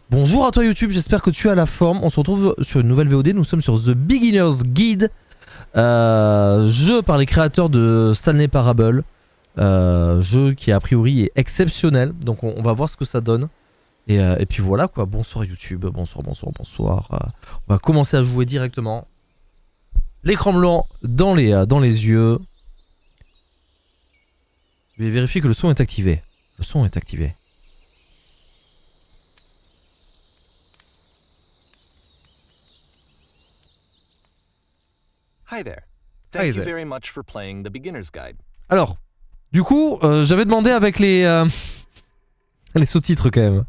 Bonjour à toi YouTube, j'espère que tu as la forme. On se retrouve sur une nouvelle VOD, nous sommes sur The Beginner's Guide, jeu par les créateurs de Stanley Parable, jeu qui a priori est exceptionnel, donc on va voir ce que ça donne. Et puis voilà quoi, bonsoir YouTube, bonsoir. On va commencer à jouer directement. L'écran blanc dans les yeux. Je vais vérifier que le son est activé. Le son est activé. Hi there. Thank you very much for playing the beginner's guide. Alors, du coup, j'avais demandé avec les sous-titres quand même.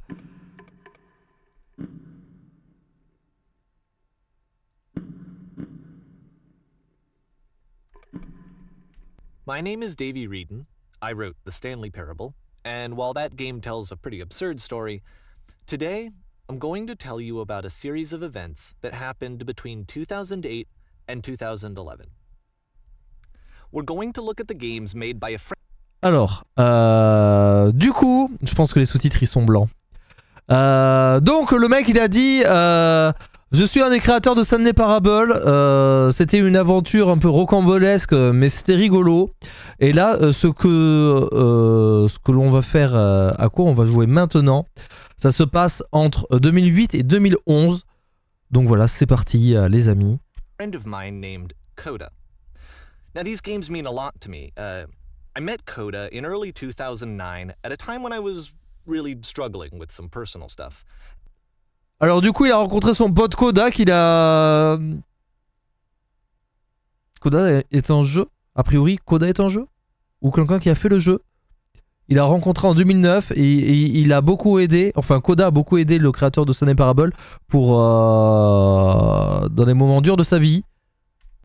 My name is Davey Reedon. I wrote the Stanley Parable, and while that game tells a pretty absurd story, today I'm going to tell you about a series of events that happened between 2008 and 2011. We're going to look at the games made by a friend. Alors, du coup, je pense que les sous-titres ils sont blancs. Donc le mec il a dit je suis un des créateurs de Stanley Parable, c'était une aventure un peu rocambolesque mais c'était rigolo. Et là ce que l'on va faire, à quoi on va jouer maintenant, ça se passe entre 2008 et 2011. Donc voilà, c'est parti les amis. Friend of mine named Coda. Now these games mean a lot to me. I met Coda in early 2009 at a time when I was really struggling with some personal stuff. Alors du coup il a rencontré son pote Coda qu'il a... Coda est un jeu. A priori Coda est un jeu. Ou quelqu'un qui a fait le jeu. Il a rencontré en 2009 et il a beaucoup aidé, enfin Coda a beaucoup aidé le créateur de Stanley Parable pour dans les moments durs de sa vie.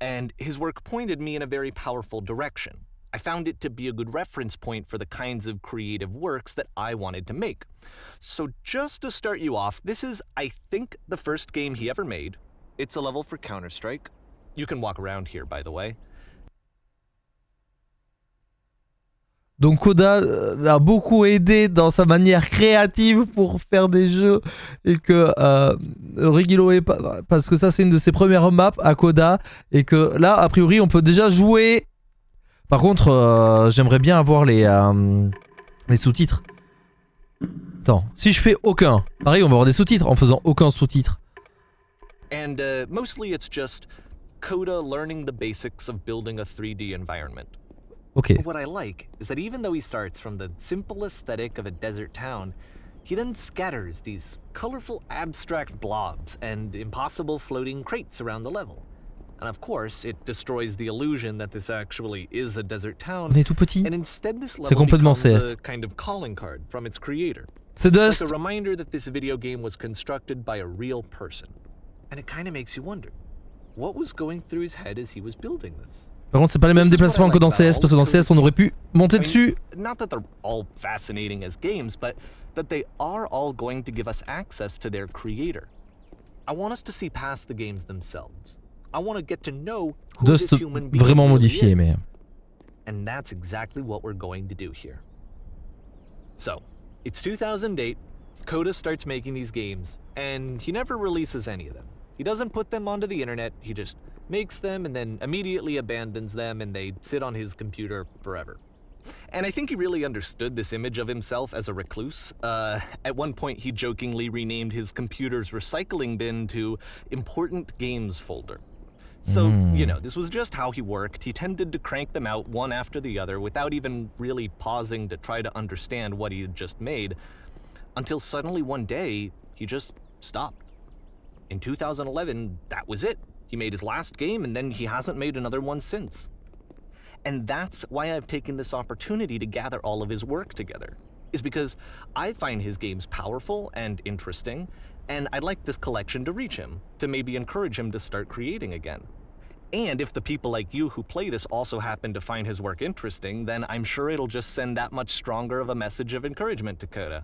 And his work pointed me in a very powerful direction. I found it to be a good reference point for the kinds of creative works that I wanted to make. So just to start you off, this is, I think, the first game he ever made. It's a level for Counter-Strike. You can walk around here, by the way. Donc Coda a beaucoup aidé dans sa manière créative pour faire des jeux et que Rigilo est pas, parce que ça c'est une de ses premières maps à Coda et que là a priori on peut déjà jouer. Par contre j'aimerais bien avoir les sous-titres. Attends, si je fais aucun, pareil on va avoir des sous-titres en faisant aucun sous-titre. And mostly it's just Coda learning the basics of building a 3D environment. Okay. What I like is that even though he starts from the simple aesthetic of a desert town, he then scatters these colorful abstract blobs and impossible floating crates around the level. And of course, it destroys the illusion that this actually is a desert town. On est tout petit. And instead this C'est level complètement becomes CS. a kind of calling card from its creator. C'est It's like a reminder that this video game was constructed by a real person. And it kind of makes you wonder, what was going through his head as he was building this? Par contre c'est pas les mêmes déplacements que dans CS parce que dans CS on aurait pu monter dessus. Not that they're all fascinating as games, but that they are all going to give us access to their creator. I want us to see past the games themselves. I want to get to know who this human being vraiment really modifié is. mais... And that's exactly what we're going to do here. So, it's 2008, Coda starts making these games, and he never releases any of them. He doesn't put them onto the internet, he just makes them and then immediately abandons them and they sit on his computer forever. And I think he really understood this image of himself as a recluse. At one point he jokingly renamed his computer's recycling bin to Important Games Folder. So, you know, this was just how he worked. He tended to crank them out one after the other without even really pausing to try to understand what he had just made, until suddenly one day he just stopped. In 2011, that was it. He made his last game and then he hasn't made another one since. And that's why I've taken this opportunity to gather all of his work together, is because I find his games powerful and interesting, and I'd like this collection to reach him, to maybe encourage him to start creating again. And if the people like you who play this also happen to find his work interesting, then I'm sure it'll just send that much stronger of a message of encouragement to Coda.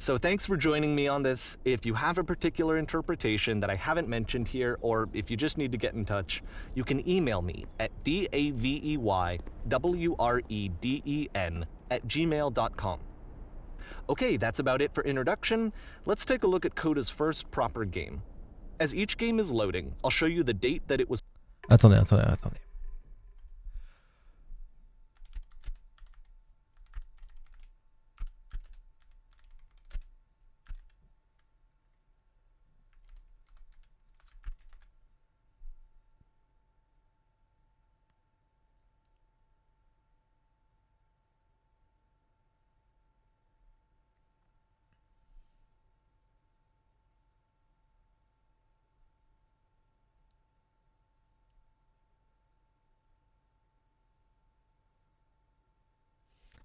So thanks for joining me on this. If you have a particular interpretation that I haven't mentioned here, or if you just need to get in touch, you can email me at daveyWreden@gmail.com. Okay, that's about it for introduction. Let's take a look at Coda's first proper game. As each game is loading, I'll show you the date that it was. Attendez.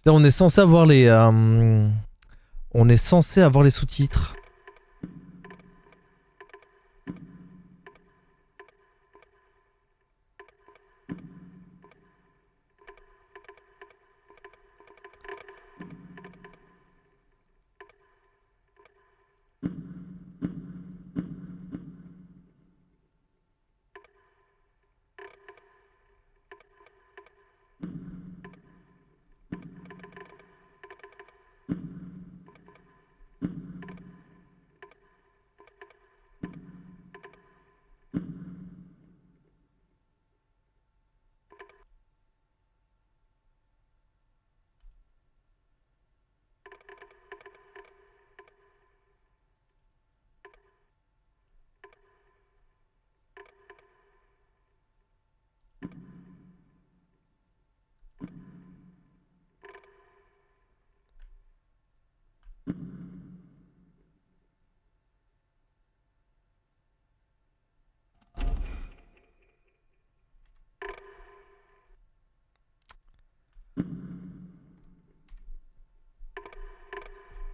On est censé avoir les sous-titres.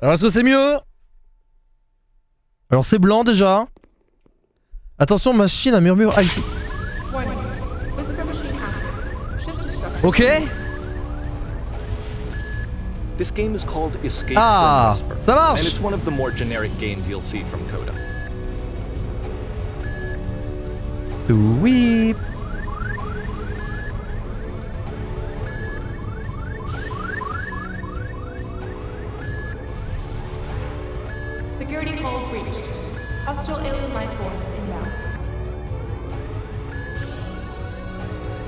Alors est-ce que c'est mieux? Alors c'est blanc déjà. Attention, machine à murmure IT. Ok. This game is called Escape Ah, from Whisper, ça marche. and it's one of the more generic games you'll see from Coda. Oui. Security hold breached. Hostile alien life forms inbound.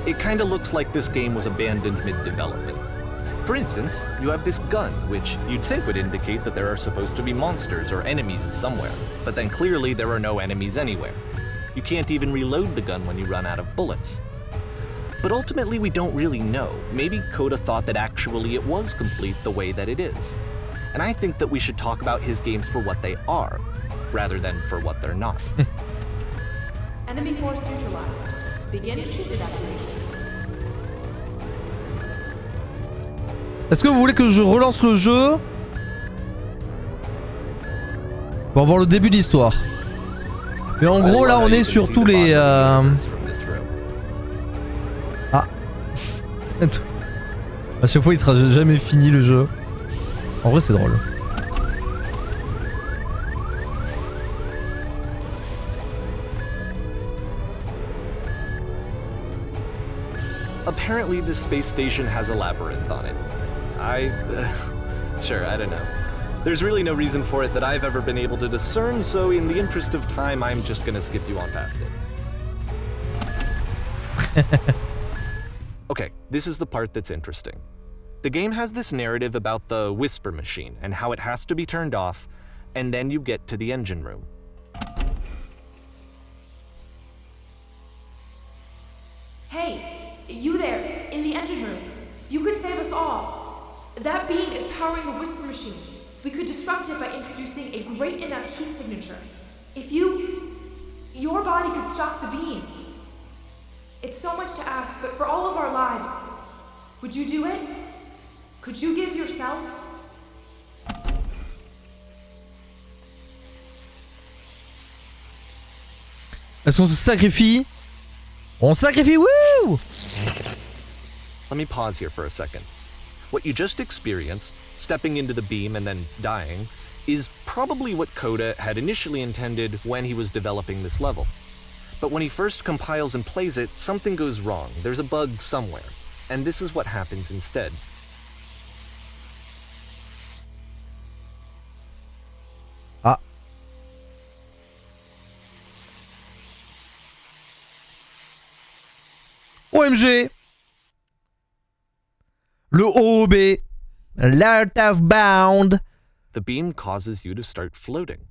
It kinda looks like this game was abandoned mid-development. For instance, you have this gun, which you'd think would indicate that there are supposed to be monsters or enemies somewhere, but then clearly there are no enemies anywhere. You can't even reload the gun when you run out of bullets. But ultimately we don't really know. Maybe Coda thought that actually it was complete the way that it is. And I think that we should talk about his games for what they are, rather than for what they're not. Enemy force neutralized. Begin ship evacuation. Est-ce que vous voulez que je relance le jeu pour voir le début de l'histoire? Mais en gros là on est sur tous les... Ah. À chaque fois il sera jamais fini le jeu. En vrai c'est drôle. Apparently this space station has a labyrinth on it. Sure, I don't know. There's really no reason for it that I've ever been able to discern, so in the interest of time, I'm just gonna skip you on past it. Okay, this is the part that's interesting. The game has this narrative about the whisper machine and how it has to be turned off, and then you get to the engine room. Hey, you there, in the engine room. You could save us all. That beam is powering a whisper machine. We could disrupt it by introducing a great enough heat signature. If your body could stop the beam. It's so much to ask, but for all of our lives, would you do it? Could you give yourself? Est-ce qu'on se sacrifie? On sacrifie, wouh! Let me pause here for a second. What you just experienced, stepping into the beam and then dying, is probably what Coda had initially intended when he was developing this level. But when he first compiles and plays it, something goes wrong. There's a bug somewhere. And this is what happens instead. OMG. Le OOB. Lot of bound. The beam causes you to start floating.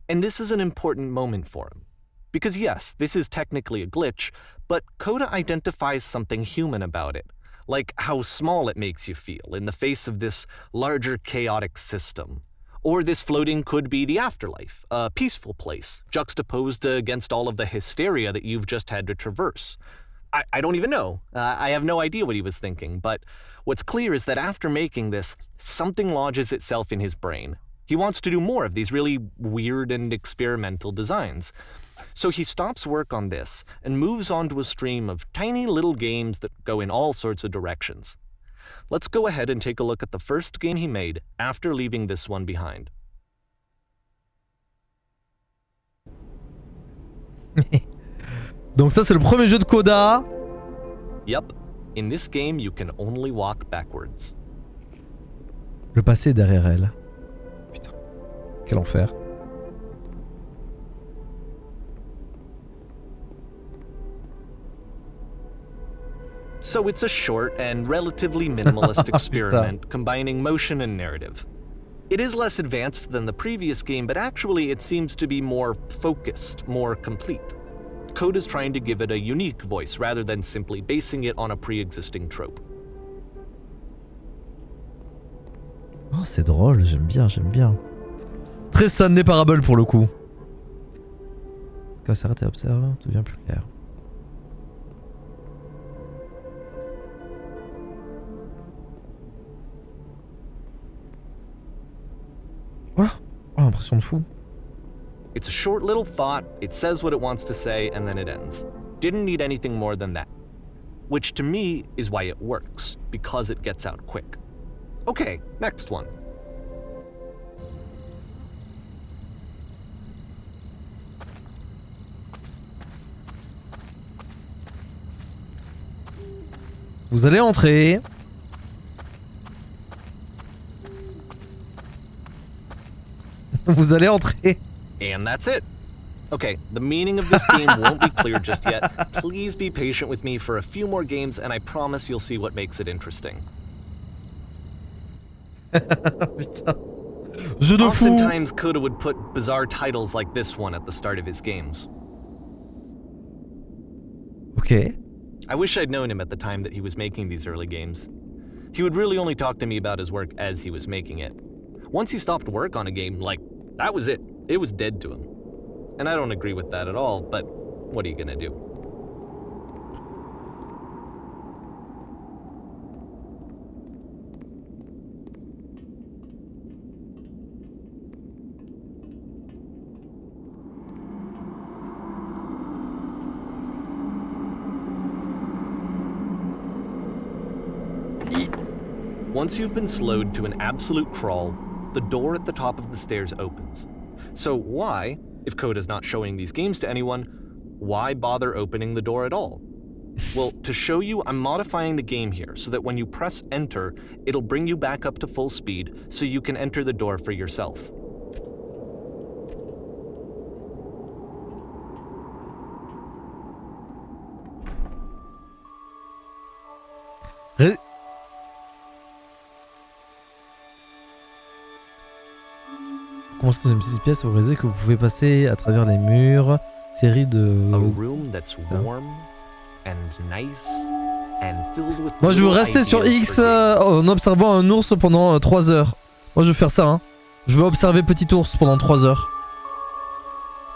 And this is an important moment for him. Because yes, this is technically a glitch, but Coda identifies something human about it, like how small it makes you feel in the face of this larger chaotic system. Or this floating could be the afterlife, a peaceful place, juxtaposed against all of the hysteria that you've just had to traverse. I don't even know. I have no idea what he was thinking, but what's clear is that after making this, something lodges itself in his brain. He wants to do more of these really weird and experimental designs. So he stops work on this and moves on to a stream of tiny little games that go in all sorts of directions. Let's go ahead and take a look at the first game he made after leaving this one behind. Donc ça c'est le premier jeu de Coda. Yep, in this game you can only walk backwards. Le passé est derrière elle. Putain, quel enfer. So it's a short and relatively minimalist experiment combining motion and narrative. It is less advanced than the previous game, but actually it seems to be more focused, more complete. Coda's trying to give it a unique voice rather than simply basing it on a pre-existing trope. Oh, c'est drôle, j'aime bien, j'aime bien. Très Stanley Parable pour le coup. Quand s'arrête et observe, tout devient plus clair. Voilà, oh, impression de fou. It's a short little thought, it says what it wants to say, and then it ends. Didn't need anything more than that. Which to me is why it works, because it gets out quick. Okay, next one. Vous allez entrer. Vous allez entrer. And that's it. Okay, the meaning of this game won't be clear just yet. Please be patient with me for a few more games and I promise you'll see what makes it interesting. Putain. Jeu de fou. Oftentimes Coda would put bizarre titles like this one at the start of his games. Ok. I wish I'd known him at the time that he was making these early games. He would really only talk to me about his work as he was making it. Once he stopped work on a game, like, that was it. It was dead to him. And I don't agree with that at all, but what are you gonna do? Once you've been slowed to an absolute crawl, the door at the top of the stairs opens. So why, if Coda's not showing these games to anyone, why bother opening the door at all? Well, to show you, I'm modifying the game here so that when you press enter, it'll bring you back up to full speed so you can enter the door for yourself. Commencez dans une petite pièce, vous réalisez que vous pouvez passer à travers les murs. Série de... A room that's warm and nice and filled with Moi je veux little rester sur ideas X for games. en observant un ours pendant 3 heures. Moi je veux faire ça hein. Je veux observer petit ours pendant 3 heures.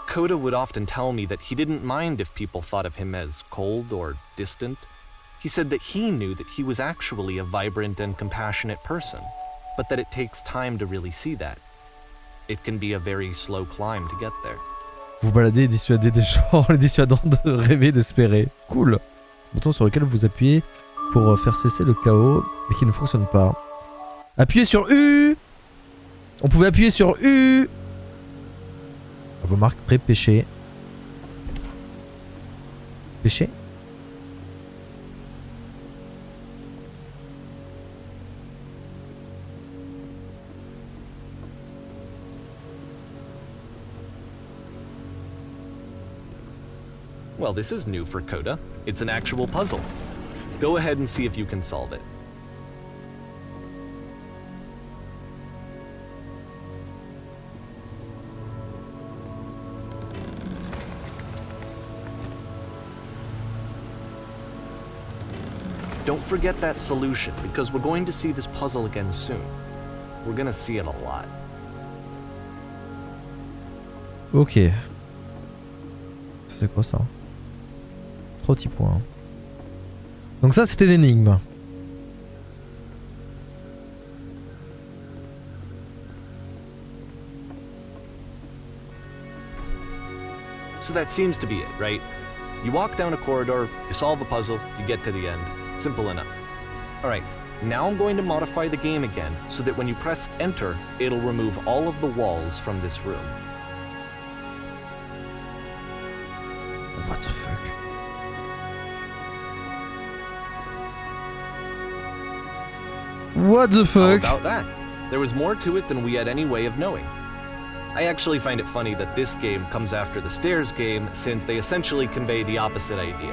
Coda would often tell me that he didn't mind if people thought of him as cold or distant. He said that he knew that he was actually a vibrant and compassionate person, but that it takes time to really see that. It can be a very slow climb to get there. Vous baladez et dissuadez des gens, les dissuadant de rêver, d'espérer. Cool. Bouton sur lequel vous appuyez pour faire cesser le chaos et qui ne fonctionne pas. Appuyez sur U. On pouvait appuyer sur U. Vos marques pré-pêcher. Pêcher. Well, this is new for Coda. It's an actual puzzle. Go ahead and see if you can solve it. Don't forget that solution, because we're going to see this puzzle again soon. We're gonna see it a lot. Ok. C'est quoi ça? 3 petits points. Donc ça c'était l'énigme. So that seems to be it, right? You walk down a corridor, you solve a puzzle, you get to the end. Simple enough. Alright, now I'm going to modify the game again so that when you press enter, it'll remove all of the walls from this room. What the fuck? What the fuck? How about that? There was more to it than we had any way of knowing. I actually find it funny that this game comes after the stairs game, since they essentially convey the opposite idea.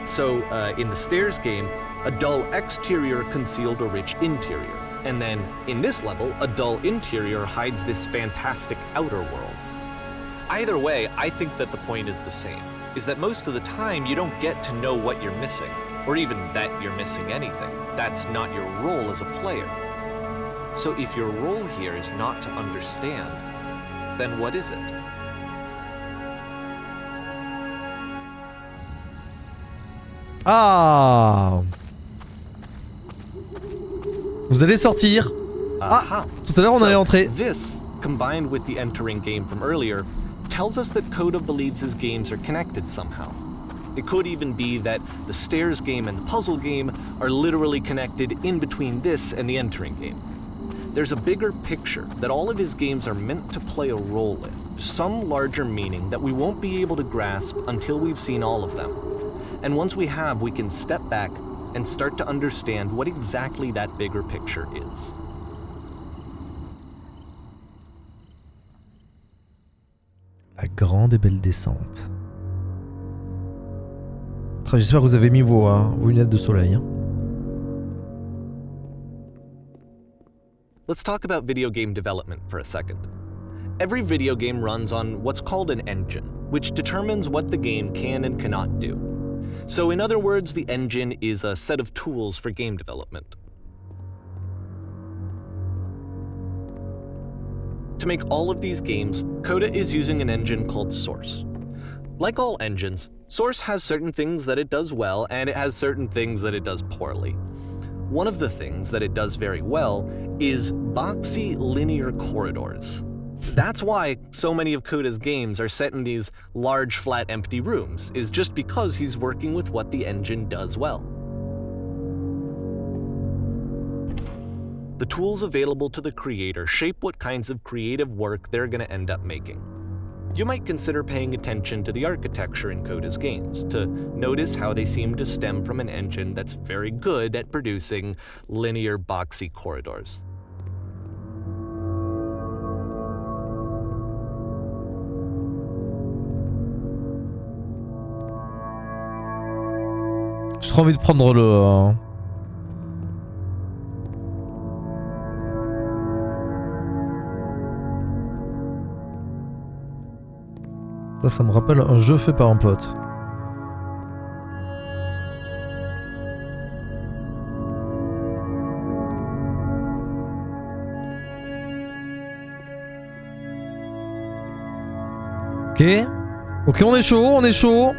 So, in the stairs game, a dull exterior concealed a rich interior. And then, in this level, a dull interior hides this fantastic outer world. Either way, I think that the point is the same, is that most of the time you don't get to know what you're missing, or even that you're missing anything. That's not your role as a player. So if your role here is not to understand, then what is it? Ah! Vous allez sortir. Ah! Tout à l'heure on allait entrer. This, combined with the entering game from earlier, tells us that Coda believes his games are connected somehow. It could even be that the stairs game and the puzzle game are literally connected in between this and the entering game. There's a bigger picture that all of his games are meant to play a role in, some larger meaning that we won't be able to grasp until we've seen all of them. And once we have, we can step back and start to understand what exactly that bigger picture is. La grande et belle descente. J'espère que vous avez mis vos lunettes de soleil. Hein. Let's talk about video game development for a second. Every video game runs on what's called an engine, which determines what the game can and cannot do. So in other words, the engine is a set of tools for game development. To make all of these games, Coda is using an engine called Source. Like all engines, Source has certain things that it does well, and it has certain things that it does poorly. One of the things that it does very well is boxy linear corridors. That's why so many of Coda's games are set in these large, flat, empty rooms, is just because he's working with what the engine does well. The tools available to the creator shape what kinds of creative work they're going to end up making. You might consider paying attention to the architecture in Coda's games, to notice how they seem to stem from an engine that's very good at producing linear, boxy corridors. J'ai trop envie de prendre le... Ça me rappelle un jeu fait par un pote. Ok. Ok, on est chaud, on est chaud.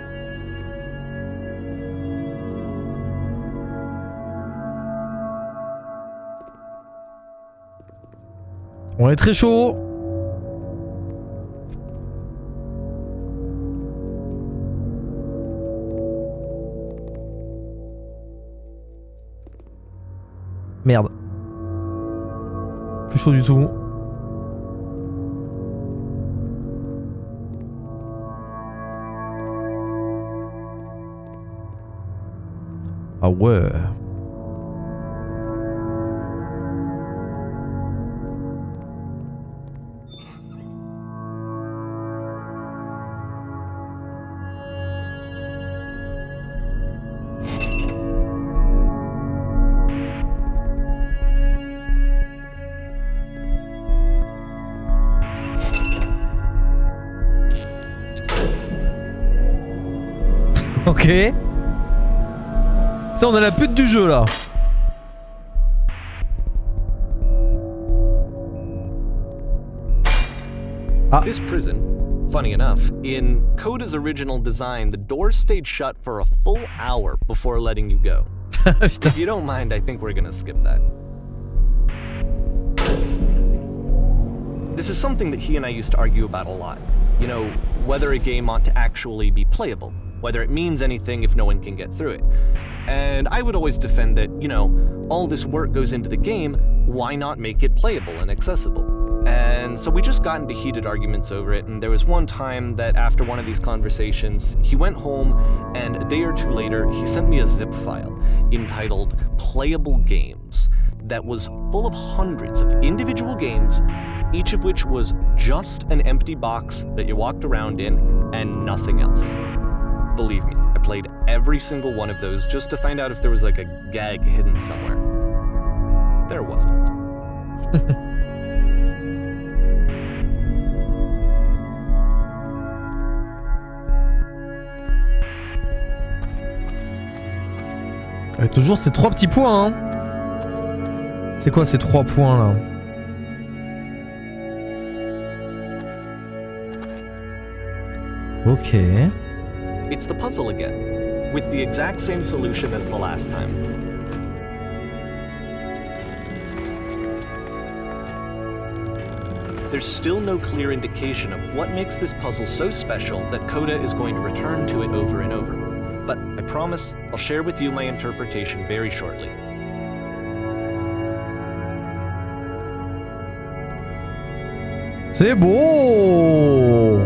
On est très chaud. Merde. Plus chaud du tout. Ah ouais. Ok. Putain, on a la pute du jeu là. Ah. This prison, funny enough, in Coda's original design, the doors stayed shut for a full hour before letting you go. If you don't mind, I think we're gonna skip that. This is something that he and I used to argue about a lot. You know, whether a game ought to actually be playable, whether it means anything if no one can get through it. And I would always defend that, you know, all this work goes into the game, why not make it playable and accessible? And so we just got into heated arguments over it, and there was one time that after one of these conversations, he went home, and a day or two later, he sent me a zip file entitled Playable Games that was full of hundreds of individual games, each of which was just an empty box that you walked around in and nothing else. Believe me, I played every single one of those just to find out if there was like a gag hidden somewhere. There wasn't. Et toujours ces 3 petits points hein. C'est quoi ces 3 points là? Ok. It's the puzzle again, with the exact same solution as the last time. There's still no clear indication of what makes this puzzle so special that Coda is going to return to it over and over. But I promise I'll share with you my interpretation very shortly. C'est beau!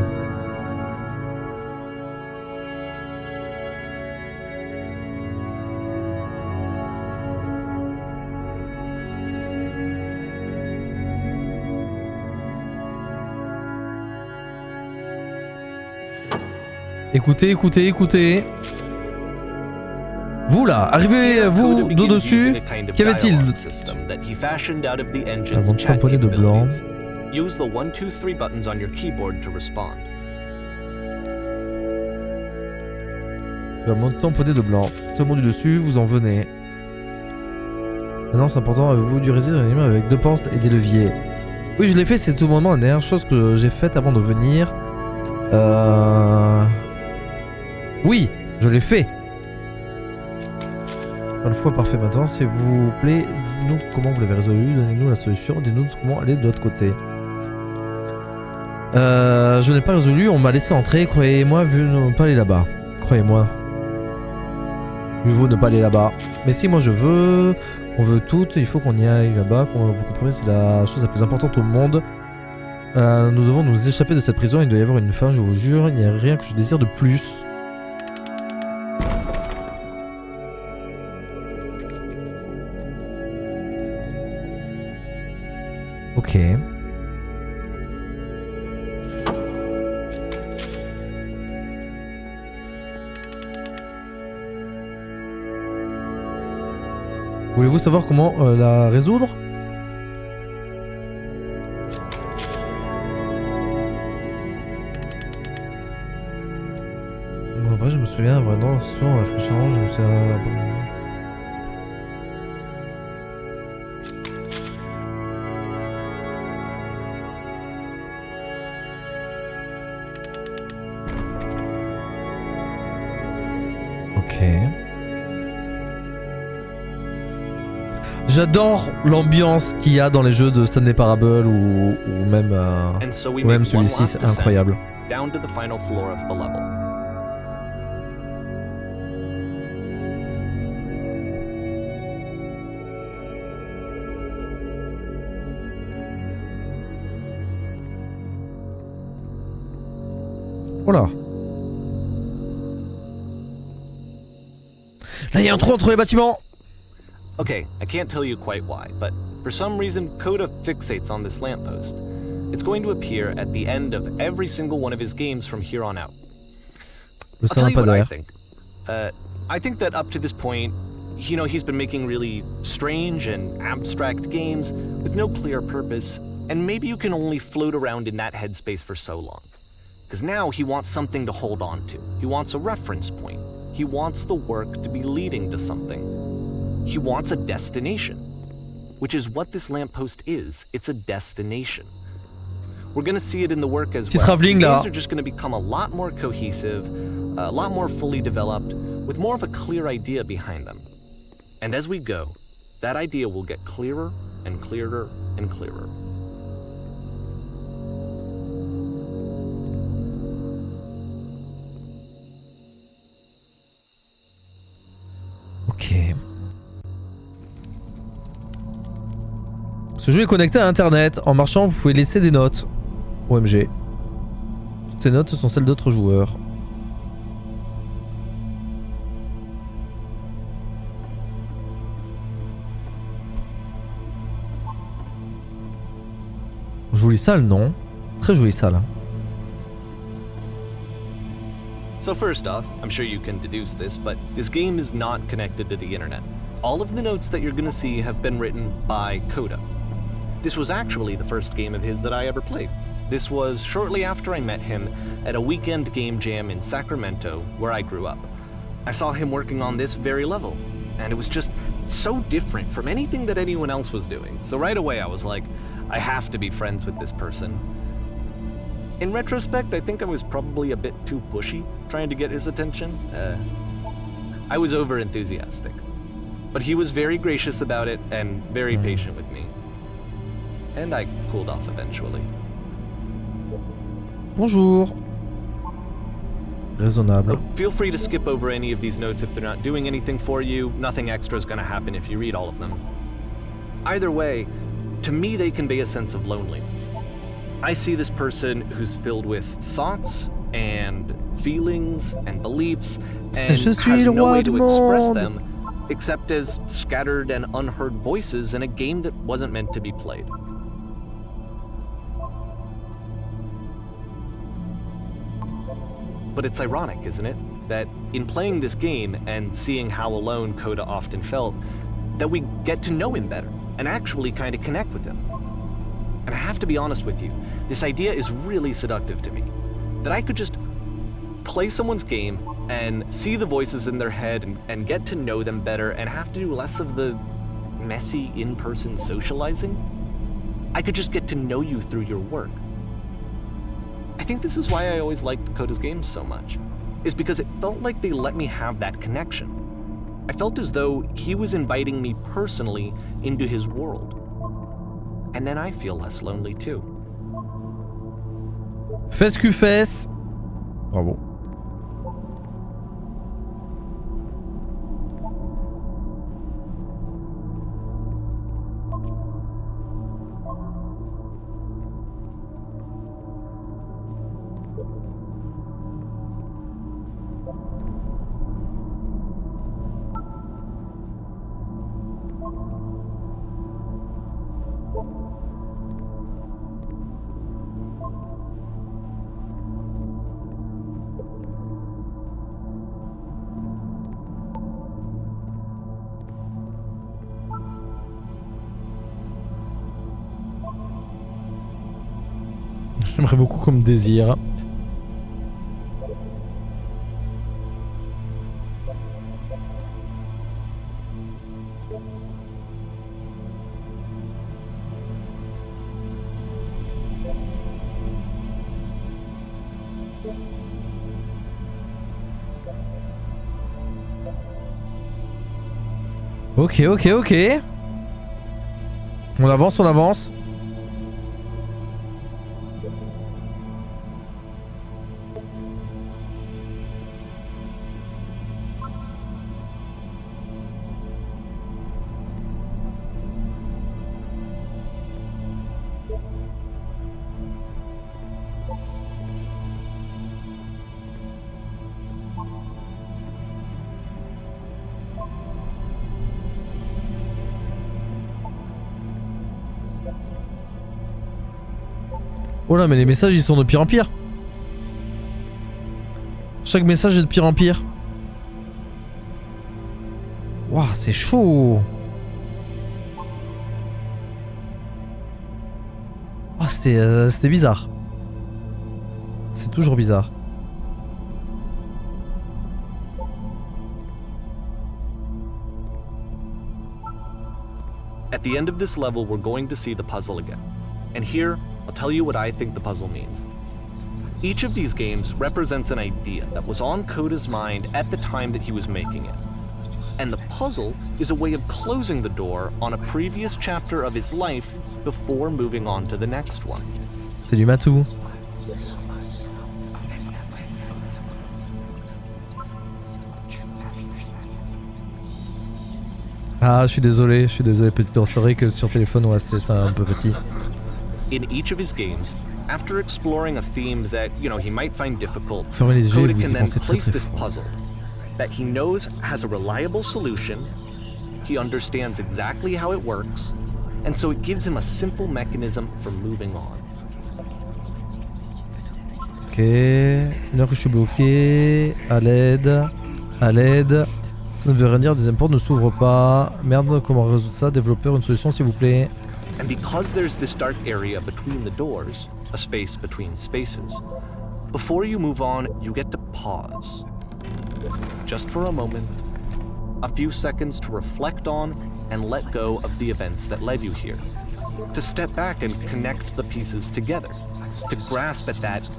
Écoutez, écoutez, écoutez. Vous là, arrivez vous dos dessus. Qu'y avait-il? Avant de tamponner de blanc. Use the 1, 2, 3 buttons on your keyboard to respond. Avant de tamponner de blanc. C'est bon du dessus, vous en venez. Maintenant c'est important, vous durez dans l'anime avec 2 portes et des leviers. Oui, je l'ai fait, c'est tout le moment la dernière chose que j'ai faite avant de venir. Oui, je l'ai fait. Une fois parfait maintenant, s'il vous plaît, dites-nous comment vous l'avez résolu, donnez-nous la solution, dites-nous comment aller de l'autre côté. Je n'ai pas résolu, on m'a laissé entrer, croyez-moi, vu ne pas aller là-bas. Croyez-moi. Mieux vaut ne pas aller là-bas. Mais si moi je veux, on veut tout, il faut qu'on y aille là-bas, vous comprenez, c'est la chose la plus importante au monde. Nous devons nous échapper de cette prison, il doit y avoir une fin, je vous jure, il n'y a rien que je désire de plus. Ok. Voulez-vous savoir comment la résoudre? En vrai, je me souviens vraiment, franchement, je me souviens. J'adore l'ambiance qu'il y a dans les jeux de Stanley Parable ou même celui-ci, c'est incroyable. Voilà. Là, il y a un trou entre les bâtiments. Okay, I can't tell you quite why, but for some reason, Coda fixates on this lamppost. It's going to appear at the end of every single one of his games from here on out. I'll tell you what I think. I think that up to this point, you know, he's been making really strange and abstract games with no clear purpose, and maybe you can only float around in that headspace for so long. Because now he wants something to hold on to. He wants a reference point. He wants the work to be leading to something. He wants a destination, which is what this lamppost is. It's a destination. We're going to see it in the work as well. These games are just going to become a lot more cohesive, a lot more fully developed, with more of a clear idea behind them. And as we go, that idea will get clearer and clearer and clearer. Ok. Ce jeu est connecté à internet. En marchant, vous pouvez laisser des notes. OMG. Toutes ces notes sont celles d'autres joueurs. Jolie salle, non? Très jolie salle. So first off, I'm sure you can deduce this, but this game is not connected to the internet. All of the notes that you're gonna see have been written by Coda. This was actually the first game of his that I ever played. This was shortly after I met him at a weekend game jam in Sacramento, where I grew up. I saw him working on this very level, and it was just so different from anything that anyone else was doing. So right away I was like, I have to be friends with this person. In retrospect, I think I was probably a bit too pushy, trying to get his attention. I was over-enthusiastic. But he was very gracious about it and very patient with me. And I cooled off eventually. Bonjour. Raisonnable. Feel free to skip over any of these notes if they're not doing anything for you. Nothing extra is going to happen if you read all of them. Either way, to me they convey a sense of loneliness. I see this person who's filled with thoughts and feelings and beliefs and has no way to express them except as scattered and unheard voices in a game that wasn't meant to be played. But it's ironic, isn't it? That in playing this game and seeing how alone Coda often felt, that we get to know him better and actually kind of connect with him. And I have to be honest with you, this idea is really seductive to me. That I could just play someone's game and see the voices in their head and get to know them better and have to do less of the messy in-person socializing. I could just get to know you through your work. I think this is why I always liked Coda's games so much, is because it felt like they let me have that connection. I felt as though he was inviting me personally into his world. And then I feel less lonely too. Fais ce que fais. Bravo. J'aimerais beaucoup comme désir. Ok, ok, ok. On avance, on avance. Oh là, mais les messages ils sont de pire en pire. Chaque message est de pire en pire. Waouh, c'est chaud. Oh, c'était bizarre. C'est toujours bizarre. At the end of this level, we're going to see the puzzle again. And here, I'll tell you what I think the puzzle means. Each of these games represents an idea that was on Coda's mind at the time that he was making it. And the puzzle is a way of closing the door on a previous chapter of his life before moving on to the next one. C'est du matou. Ah, je suis désolé, petit ours. C'est vrai que sur téléphone, ouais, c'est un peu petit. In each of his games, after exploring a theme that, he might find difficult, Fermez les yeux et Coda vous y can then pensez très place très this fort. puzzle that he knows has a reliable solution, he understands exactly how it works, and so it gives him a simple mechanism for moving on. Ok, une heure que je suis bloqué, à l'aide, ça ne veut rien dire, deuxième porte ne s'ouvre pas, merde, comment résoudre ça, développeur, une solution s'il vous plaît. And because there's this dark area between the doors, a space between spaces, before you move on, you get to pause. Just for a moment, a few seconds to reflect on and let go of the events that led you here. To step back and connect the pieces together. To grasp at that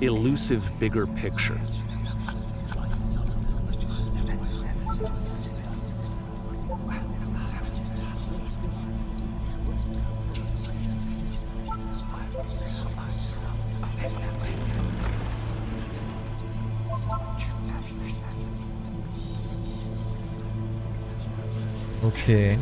elusive bigger picture. Ok.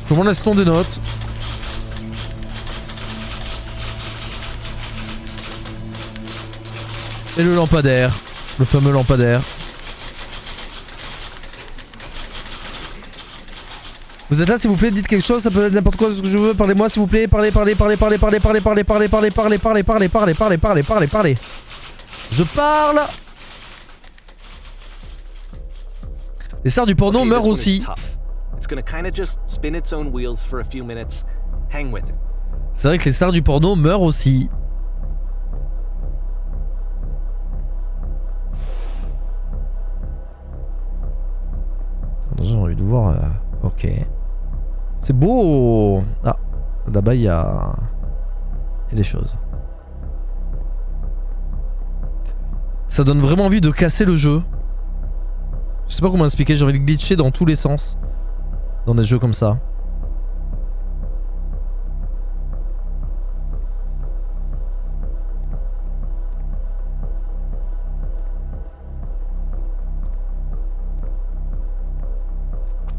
Comment laisse-t-on des notes? Et le lampadaire, le fameux lampadaire. Vous êtes là s'il vous plaît, dites quelque chose, ça peut être n'importe quoi ce que je veux, parlez-moi s'il vous plaît, parlez. Je parle. Les stars du porno meurent aussi. C'est vrai que les stars du porno meurent aussi. J'ai envie de voir. Ok. C'est beau. Ah, là-bas il y a des choses. Ça donne vraiment envie de casser le jeu. Je sais pas comment expliquer, j'ai envie de glitcher dans tous les sens. Dans des jeux comme ça.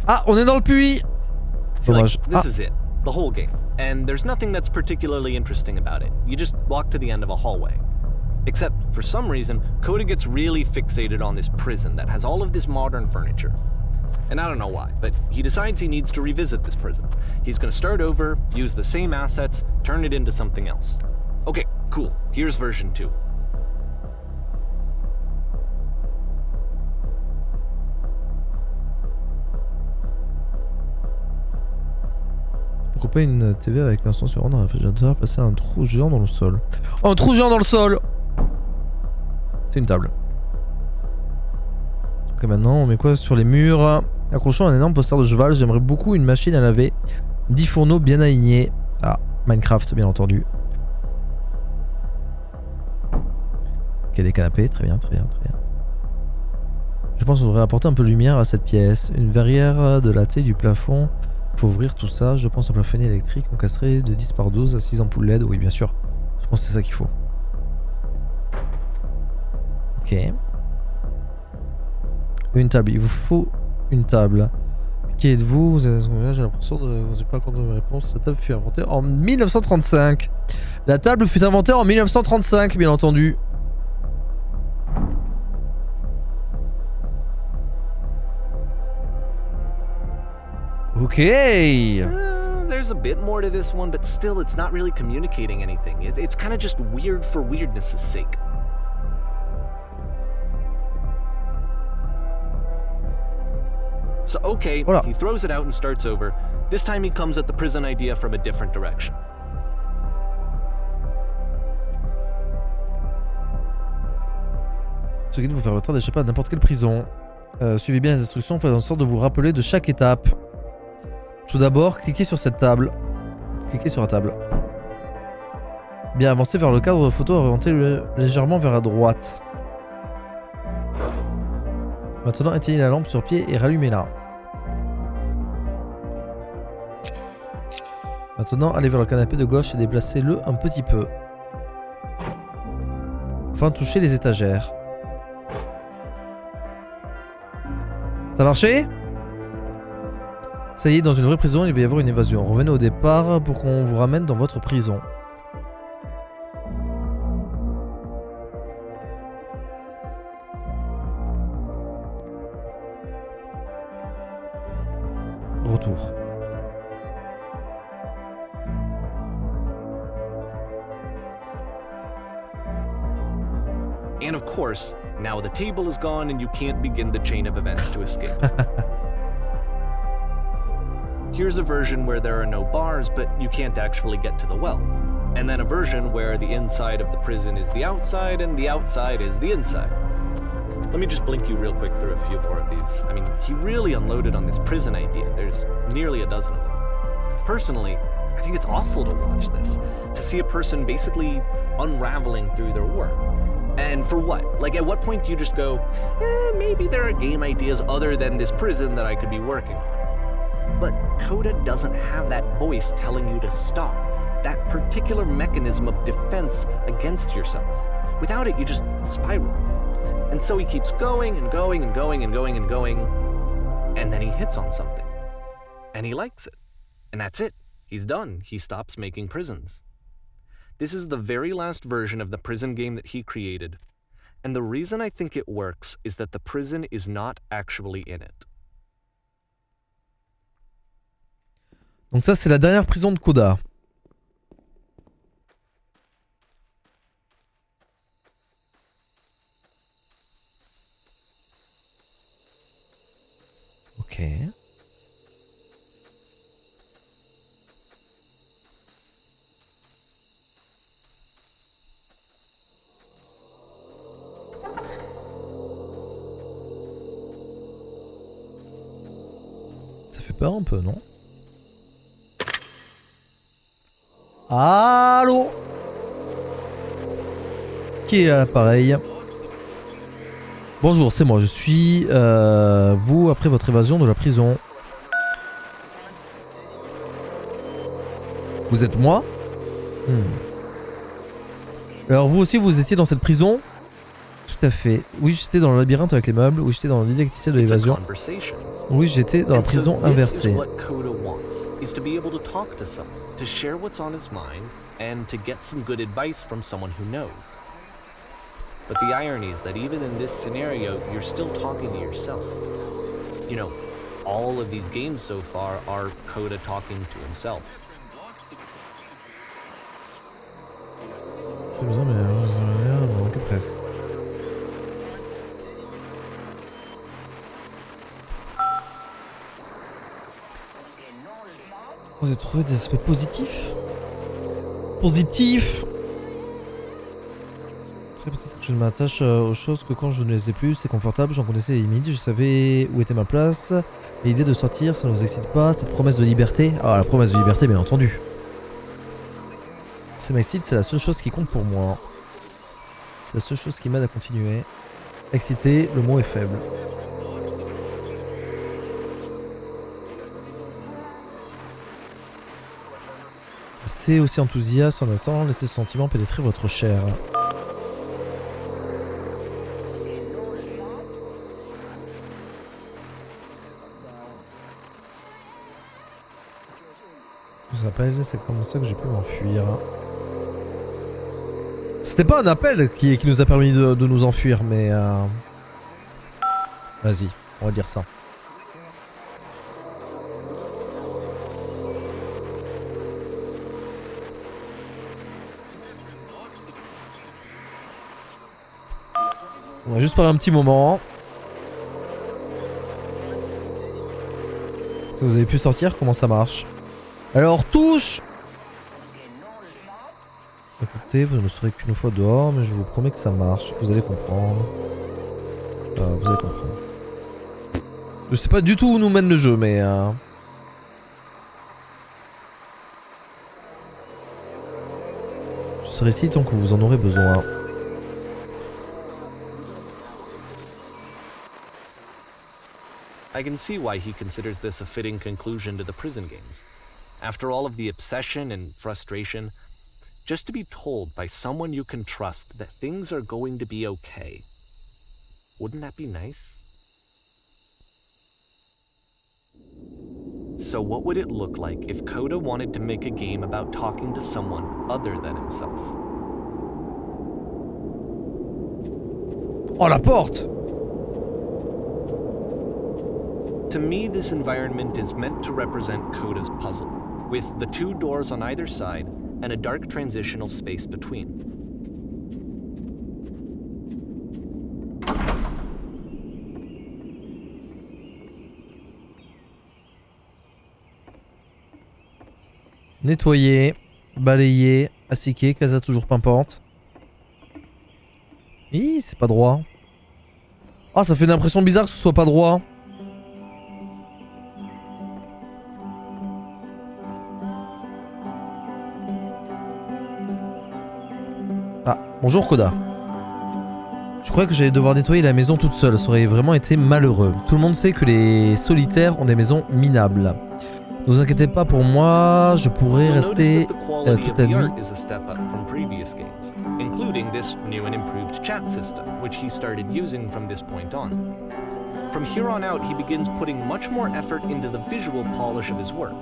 Ah, on est dans le puits. Dommage. This is it, the whole game. And there's nothing that's particularly interesting about it. You just walk to the end of a hallway. Except, for some reason, Coda gets really fixated on this prison that has all of this modern furniture. And I don't know why, but he decides he needs to revisit this prison. He's gonna start over, use the same assets, turn it into something else. Okay, cool. Here's version 2. Pourquoi pas une TV avec un sens sur dans un réfrigérateur, passer un trou géant dans le sol. Oh, un trou géant dans le sol! C'est une table. Ok, maintenant on met quoi sur les murs? Accrochons un énorme poster de cheval. J'aimerais beaucoup une machine à laver. 10 fourneaux bien alignés. Ah, Minecraft bien entendu. Ok, des canapés, très bien. Je pense qu'on devrait apporter un peu de lumière à cette pièce. Une verrière de la taille du plafond. Faut ouvrir tout ça. Je pense au plafonnier électrique encastré de 10 par 12 à 6 ampoules LED. Oui, bien sûr. Je pense que c'est ça qu'il faut. Ok. Une table. Il vous faut une table. Qui êtes-vous? J'ai l'impression de... Vous n'avez pas encore de réponse. La table fut inventée en 1935. La table fut inventée en 1935, bien entendu. Okay. There's a bit more to this one, but still it's not really communicating anything. It's kind of just weird for weirdness' sake. So okay, Voilà. He throws it out and starts over. This time he comes at the prison idea from a different direction. Ce guide vous permettra d'échapper à n'importe quelle prison. Suivez bien les instructions, faites en sorte de vous rappeler de chaque étape. Tout d'abord, cliquez sur cette table. Cliquez sur la table. Bien, avancez vers le cadre de photo, orientez-le légèrement vers la droite. Maintenant, éteignez la lampe sur pied et rallumez-la. Maintenant, allez vers le canapé de gauche et déplacez-le un petit peu. Enfin, touchez les étagères. Ça a marché? Ça y est, dans une vraie prison, il va y avoir une évasion. Revenez au départ pour qu'on vous ramène dans votre prison. Retour. And of course, now the table is gone and you can't begin the chain of events to escape. Here's a version where there are no bars, but you can't actually get to the well. And then a version where the inside of the prison is the outside and the outside is the inside. Let me just blink you real quick through a few more of these. I mean, he really unloaded on this prison idea. There's nearly a dozen of them. Personally, I think it's awful to watch this. To see a person basically unraveling through their work. And for what? Like, at what point do you just go, maybe there are game ideas other than this prison that I could be working on? But Coda doesn't have that voice telling you to stop. That particular mechanism of defense against yourself. Without it, you just spiral. And so he keeps going and going and going and going and going. And then he hits on something. And he likes it. And that's it. He's done. He stops making prisons. This is the very last version of the prison game that he created. And the reason I think it works is that the prison is not actually in it. Donc ça, c'est la dernière prison de Coda. Ok. Ça fait peur un peu, non? Allô? Qui est à l'appareil? Bonjour, c'est moi, je suis vous après votre évasion de la prison. Vous êtes moi? Alors vous aussi vous étiez dans cette prison? Tout à fait. Oui, j'étais dans le labyrinthe avec les meubles. Oui, j'étais dans le didacticiel de l'évasion. Oui, j'étais dans la prison inversée. To share what's on his mind and to get some good advice from someone who knows. But the irony is that even in this scenario, you're still talking to yourself. You know, all of these games so far are Coda talking to himself. C'est bizarre, mais que presque. Vous avez trouvé des aspects positifs? Positifs? Peut-être que je ne m'attache aux choses que quand je ne les ai plus, c'est confortable, j'en connaissais les limites, je savais où était ma place. L'idée de sortir, ça ne nous excite pas, cette promesse de liberté. Ah, la promesse de liberté, bien entendu. Ça m'excite, c'est la seule chose qui compte pour moi. C'est la seule chose qui m'aide à continuer. Excité, le mot est faible. Restez aussi enthousiaste en instant, laissez ce sentiment pénétrer votre chair. Je vous rappelle, c'est comme ça que j'ai pu m'enfuir. C'était pas un appel qui nous a permis de nous enfuir, mais... Vas-y, on va dire ça. On va juste parler un petit moment. Si vous avez pu sortir, comment ça marche? Alors touche. Écoutez, vous ne le saurez qu'une fois dehors, mais je vous promets que ça marche. Vous allez comprendre. Vous allez comprendre. Je sais pas du tout où nous mène le jeu, mais... Je serai ici tant que vous en aurez besoin. I can see why he considers this a fitting conclusion to the prison games. After all of the obsession and frustration, just to be told by someone you can trust that things are going to be okay. Wouldn't that be nice? So what would it look like if Coda wanted to make a game about talking to someone other than himself? Oh, la porte! To me, this environment is meant to represent Coda's puzzle, with the two doors on either side and a dark transitional space between. Nettoyer, balayer, assiquer, casa toujours pimpante. Ih, c'est pas droit. Ah, ça fait une impression bizarre que ce soit pas droit. Ah, bonjour Coda. Je crois que j'allais devoir nettoyer la maison toute seule, ça aurait vraiment été malheureux. Tout le monde sait que les solitaires ont des maisons minables. Ne vous inquiétez pas pour moi, je pourrais rester toute la nuit. Including this new and improved chat system, which he started using from this point on. From here on out, he begins putting much more effort into the visual polish of his work,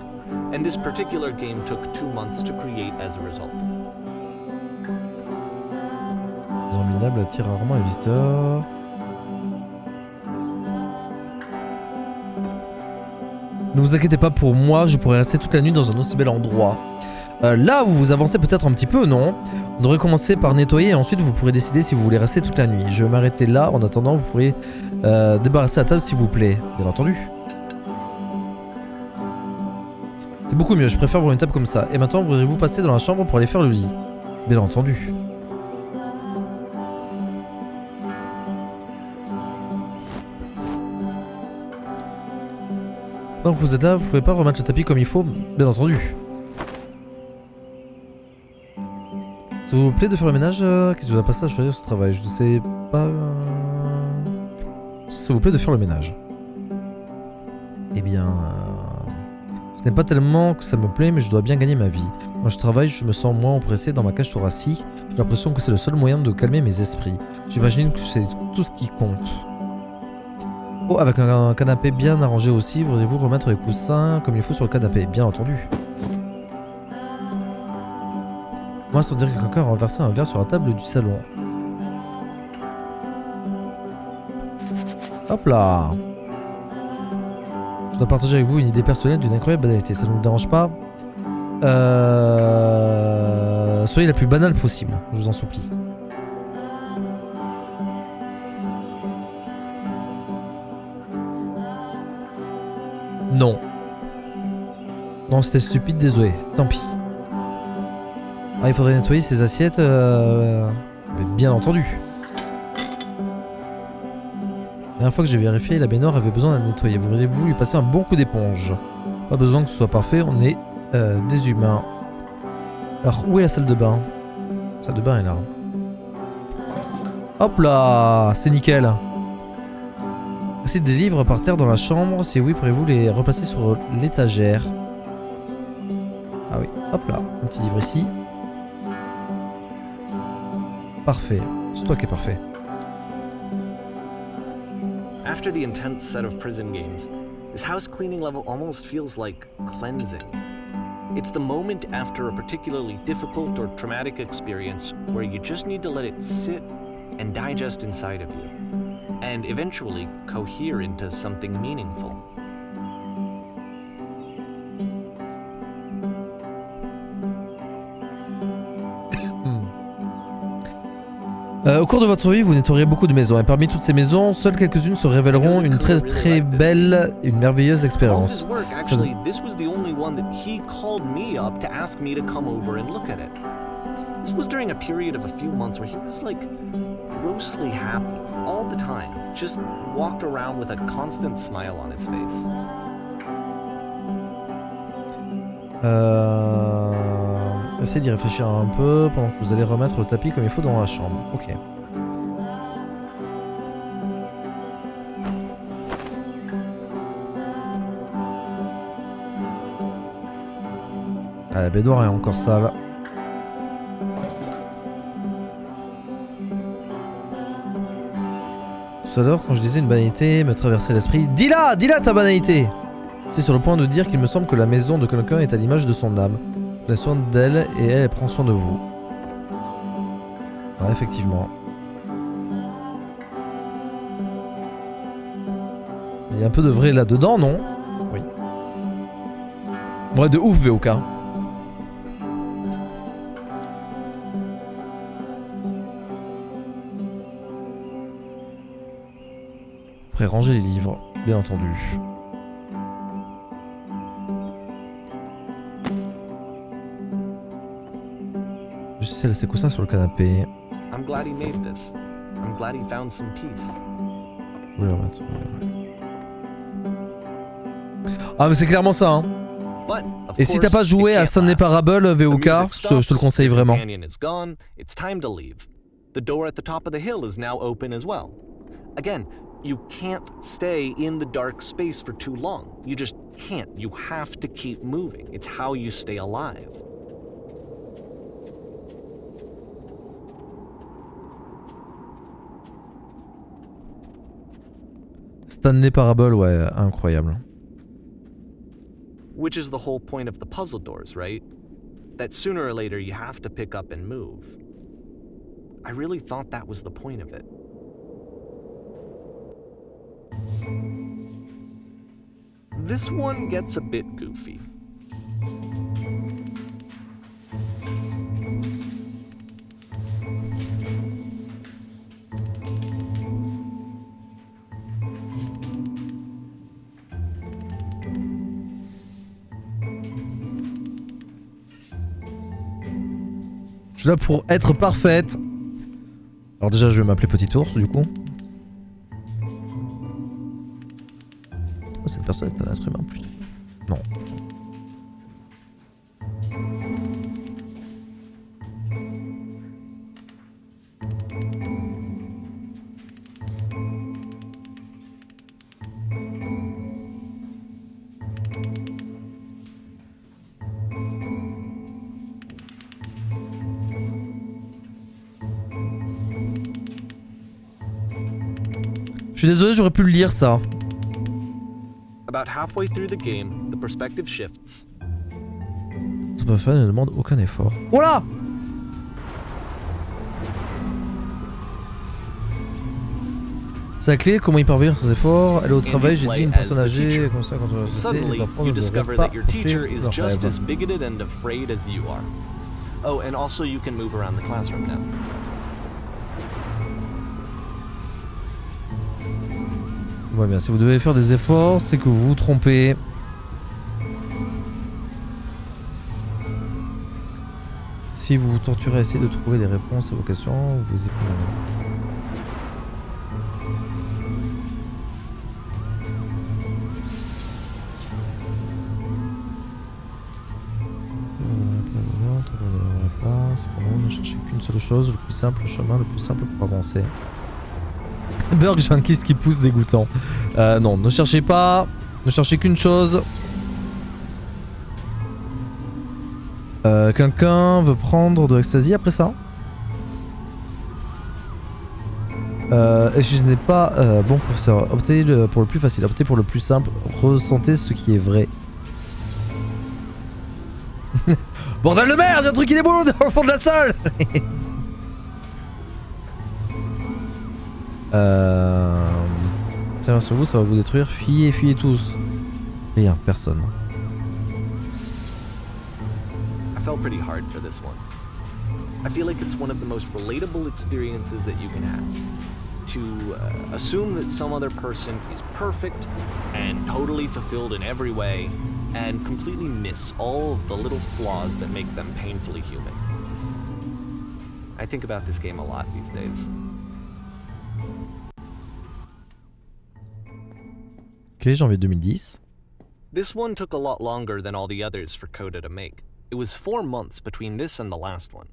and this particular game took 2 months to create as a result. Maison minable attire rarement les visiteurs. Ne vous inquiétez pas pour moi, je pourrais rester toute la nuit dans un aussi bel endroit. Là, vous avancez peut-être un petit peu, non? On devrait commencer par nettoyer et ensuite vous pourrez décider si vous voulez rester toute la nuit. Je vais m'arrêter là. En attendant, vous pourrez débarrasser la table s'il vous plaît. Bien entendu. C'est beaucoup mieux, je préfère voir une table comme ça. Et maintenant, voudrez-vous passer dans la chambre pour aller faire le lit? Bien entendu. Donc vous êtes là, vous pouvez pas remettre le tapis comme il faut? Bien entendu. Ça vous plaît de faire le ménage? Qu'est-ce que vous a passé à choisir ce travail? Je ne sais pas... Ça vous plaît de faire le ménage? Eh bien... Ce n'est pas tellement que ça me plaît, mais je dois bien gagner ma vie. Quand je travaille, je me sens moins oppressé dans ma cage thoracique. J'ai l'impression que c'est le seul moyen de calmer mes esprits. J'imagine que c'est tout ce qui compte. Oh, avec un canapé bien arrangé aussi, voudriez-vous remettre les coussins comme il faut sur le canapé? Bien entendu. Moi, sans dire que quelqu'un a renversé un verre sur la table du salon. Hop là. Je dois partager avec vous une idée personnelle d'une incroyable banalité. Ça ne vous dérange pas? Soyez la plus banale possible, je vous en supplie. Non. Non, c'était stupide, désolé. Tant pis. Ah, il faudrait nettoyer ces assiettes. Mais bien entendu. La dernière fois que j'ai vérifié, la baignoire avait besoin d'être nettoyée. Vous auriez voulu lui passer un bon coup d'éponge. Pas besoin que ce soit parfait, on est des humains. Alors, où est la salle de bain? La salle de bain est là. Hop là, c'est nickel. Merci des livres par terre dans la chambre. Si oui, pourriez-vous les replacer sur l'étagère? Ah oui, hop là, un petit livre ici. Parfait, c'est toi qui es parfait. After the intense set of prison games, this house cleaning level almost feels like cleansing. It's the moment after a particularly difficult or traumatic experience where you just need to let it sit and digest inside of you, and eventually cohere into something meaningful. Au cours de votre vie, vous nettoierez beaucoup de maisons, et parmi toutes ces maisons, seules quelques-unes se révéleront une très très belle, une merveilleuse expérience. This was during a period of a few months where he was like grossly happy all the time, just walked around with a constant smile on his face. Essayez d'y réfléchir un peu pendant que vous allez remettre le tapis comme il faut dans la chambre. Ok. Ah, la baignoire est encore sale. Tout à l'heure, quand je disais une banalité me traversait l'esprit. Dis-la ta banalité! J'étais sur le point de dire qu'il me semble que la maison de quelqu'un est à l'image de son âme. Prenez soin d'elle et elle prend soin de vous. Ouais, effectivement. Il y a un peu de vrai là-dedans, non? Oui. Ouais, de ouf, VOK. Après, ranger les livres, bien entendu. Je sais laisser ça sur le canapé. I'm glad he made this. I'm glad he found some peace. Oui, ah mais c'est clairement ça hein. Et si t'as pas joué à Stanley Parable VOK, je te le conseille vraiment. It's time to leave. The door at the top of the hill is now open as well. Again, you can't stay in the dark space for too long. You just can't. You have to keep moving. It's how you stay alive. Stanley Parable, ouais, incroyable. Which is the whole point of the puzzle doors, right? That sooner or later you have to pick up and move. I really thought that was the point of it. This one gets a bit goofy. Je suis là pour être parfaite. Alors déjà je vais m'appeler Petit Ours du coup. Oh, cette personne est un instrument plus. Non. Je suis désolé, j'aurais pu le lire ça. About halfway through the game, the perspective shifts. Ça peut faire, ne demande aucun effort. Oh là! C'est la clé, comment y parvenir sans effort. Aller au travail, j'ai dit une personne âgée, comme ça quand on associé, les enfants ne devraient pas suivre leur rêve. bigoted and afraid as you are. Oh, and also you can move around the classroom now. Ouais, bien, si vous devez faire des efforts, c'est que vous vous trompez. Si vous vous torturez à essayer de trouver des réponses à vos questions, vous y prenez. Cependant, ne cherchez qu'une seule chose, le plus simple chemin, le plus simple pour avancer. Burg, j'ai un kiss qui pousse dégoûtant. Non, ne cherchez pas. Ne cherchez qu'une chose. Quelqu'un veut prendre de l'ecstasy après ça? Et je n'ai pas... bon professeur, optez pour le plus facile, optez pour le plus simple, ressentez ce qui est vrai. Bordel de merde, il y a un truc qui déboule dans le fond de la salle. Tiens, sur vous, ça va vous détruire. Fuyez, fuyez tous. Rien, personne. I felt pretty hard for this one. I feel like it's one of the most relatable experiences that you can have. To assume that some other person is perfect and totally fulfilled in every way, and completely miss all of the little flaws that make them painfully human. I think about this game a lot these days. Ok, janvier 2010. This one took a lot longer than all the others for Coda to make. It was 4 months between this and the last one.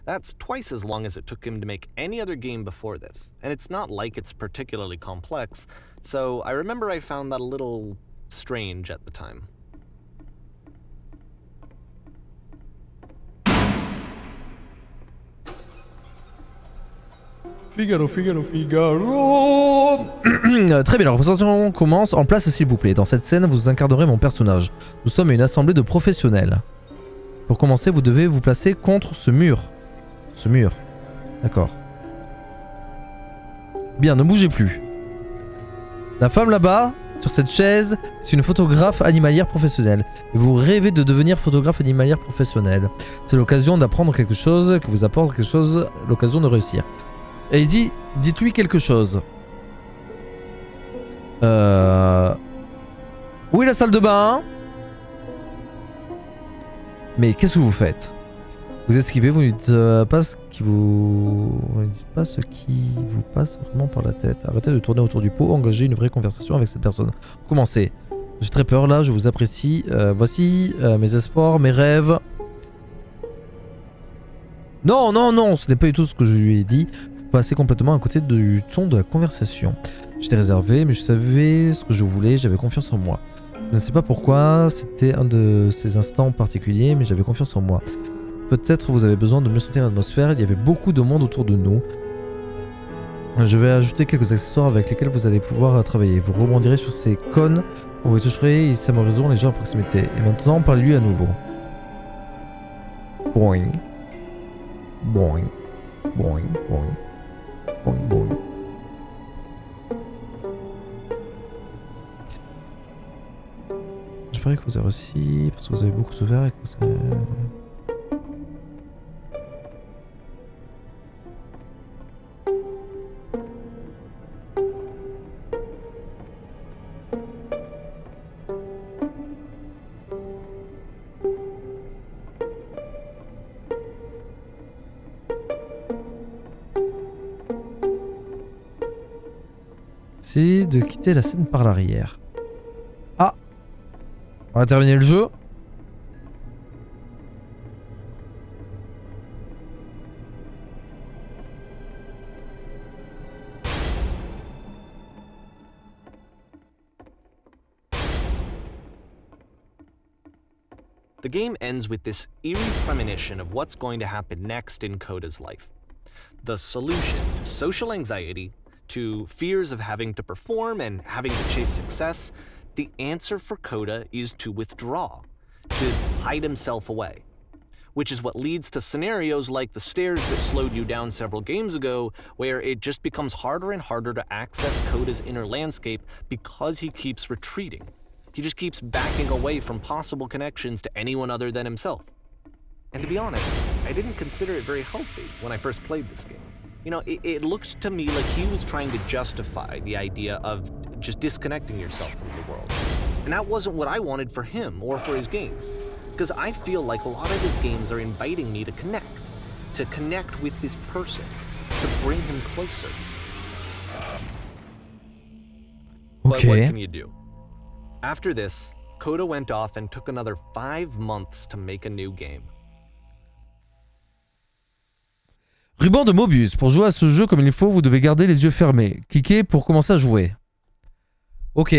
That's twice as long as it took him to make any other game before this, and it's not like it's particularly complex, so I remember I found that a little strange at the time. Figaro. Très bien, la représentation commence. En place s'il vous plaît. Dans cette scène, vous incarnerez mon personnage. Nous sommes une assemblée de professionnels. Pour commencer, vous devez vous placer contre ce mur. Ce mur. D'accord. Bien, ne bougez plus. La femme là-bas, sur cette chaise, c'est une photographe animalière professionnelle. Et vous rêvez de devenir photographe animalière professionnelle. C'est l'occasion d'apprendre quelque chose, qui vous apporte quelque chose, l'occasion de réussir. Allez-y, dites-lui quelque chose. Où est la salle de bain? Mais qu'est-ce que vous faites? Vous esquivez, vous ne dites pas ce qui vous... Vous ne dites pas ce qui vous passe vraiment par la tête. Arrêtez de tourner autour du pot, engagez une vraie conversation avec cette personne. Commencez. J'ai très peur là, je vous apprécie. Voici mes espoirs, mes rêves. Non, non, non, ce n'est pas du tout ce que je lui ai dit. Vous passez complètement à côté du ton de la conversation. J'étais réservé, mais je savais ce que je voulais, j'avais confiance en moi. Je ne sais pas pourquoi, c'était un de ces instants particuliers, mais j'avais confiance en moi. Peut-être vous avez besoin de mieux sentir l'atmosphère, il y avait beaucoup de monde autour de nous. Je vais ajouter quelques accessoires avec lesquels vous allez pouvoir travailler. Vous rebondirez sur ces cônes, vous les toucherez, ils s'amoriseront les gens à proximité. Et maintenant, parlez-lui à nouveau. Boing. Boing. Boing. Boing. Boing. Boing. J'espère que vous avez réussi, parce que vous avez beaucoup souffert et que ça... C'est de quitter la scène par l'arrière. Ah! On va terminer le jeu. The game ends with this eerie premonition of what's going to happen next in Coda's life. The solution to social anxiety, to fears of having to perform and having to chase success, the answer for Coda is to withdraw, to hide himself away. Which is what leads to scenarios like the stairs that slowed you down several games ago, where it just becomes harder and harder to access Coda's inner landscape because he keeps retreating. He just keeps backing away from possible connections to anyone other than himself. And to be honest, I didn't consider it very healthy when I first played this game. You know, it looked to me like he was trying to justify the idea of just disconnecting yourself from the world. And that wasn't what I wanted for him or for his games. Because I feel like a lot of his games are inviting me to connect with this person, to bring him closer. But what can you do? After this, Coda went off and took another 5 months to make a new game. Ruban de Mobius. Pour jouer à ce jeu comme il faut, vous devez garder les yeux fermés. Cliquez pour commencer à jouer. Ok.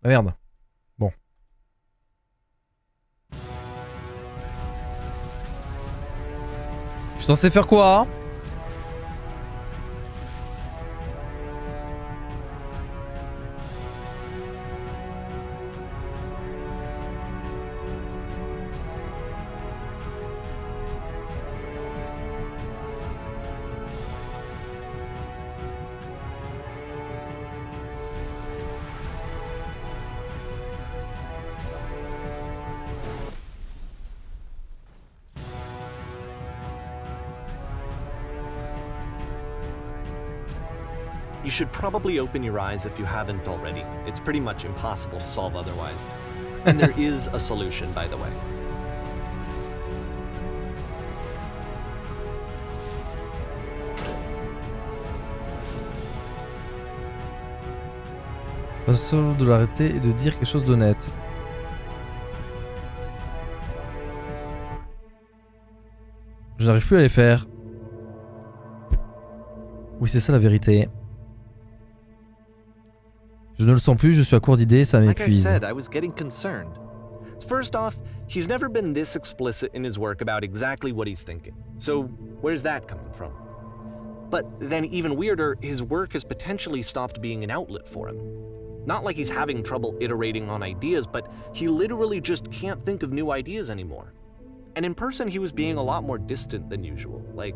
Ah merde. Bon. Je suis censé faire quoi ? You should probably open your eyes if you haven't already. It's pretty much impossible to solve otherwise. And there is a solution, by the way. Pas seul de l'arrêter et de dire quelque chose d'honnête. Je n'arrive plus à les faire. Oui, c'est ça la vérité. Je ne le sens plus, je suis à court d'idées, ça m'épuise. Like I said, I was getting concerned. First off, he's never been this explicit in his work about exactly what he's thinking. So, where's that coming from? But then even weirder, his work has potentially stopped being an outlet for him. Not like he's having trouble iterating on ideas, but he literally just can't think of new ideas anymore. And in person, he was being a lot more distant than usual. Like,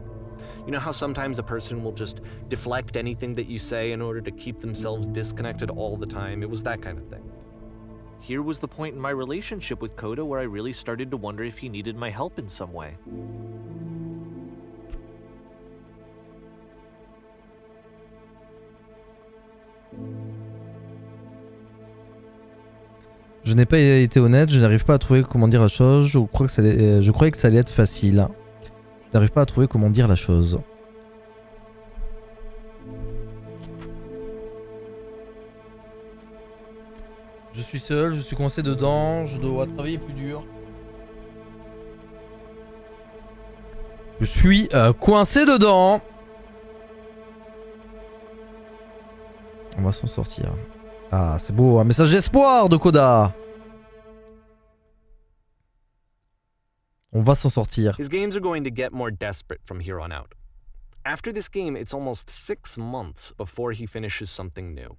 you know how sometimes a person will just deflect anything that you say in order to keep themselves disconnected all the time? It was that kind of thing. Here was the point in my relationship with Coda where I really started to wonder if he needed my help in some way. Je n'ai pas été honnête, je n'arrive pas à trouver comment dire la chose, je croyais que ça allait être facile. Je n'arrive pas à trouver comment dire la chose. Je suis seul, je suis coincé dedans, je dois travailler plus dur. Je suis coincé dedans. On va s'en sortir. Ah, c'est beau, un message d'espoir de Coda. On va s'en sortir. His games are going to get more desperate from here on out. After this game, it's almost 6 months before he finishes something new.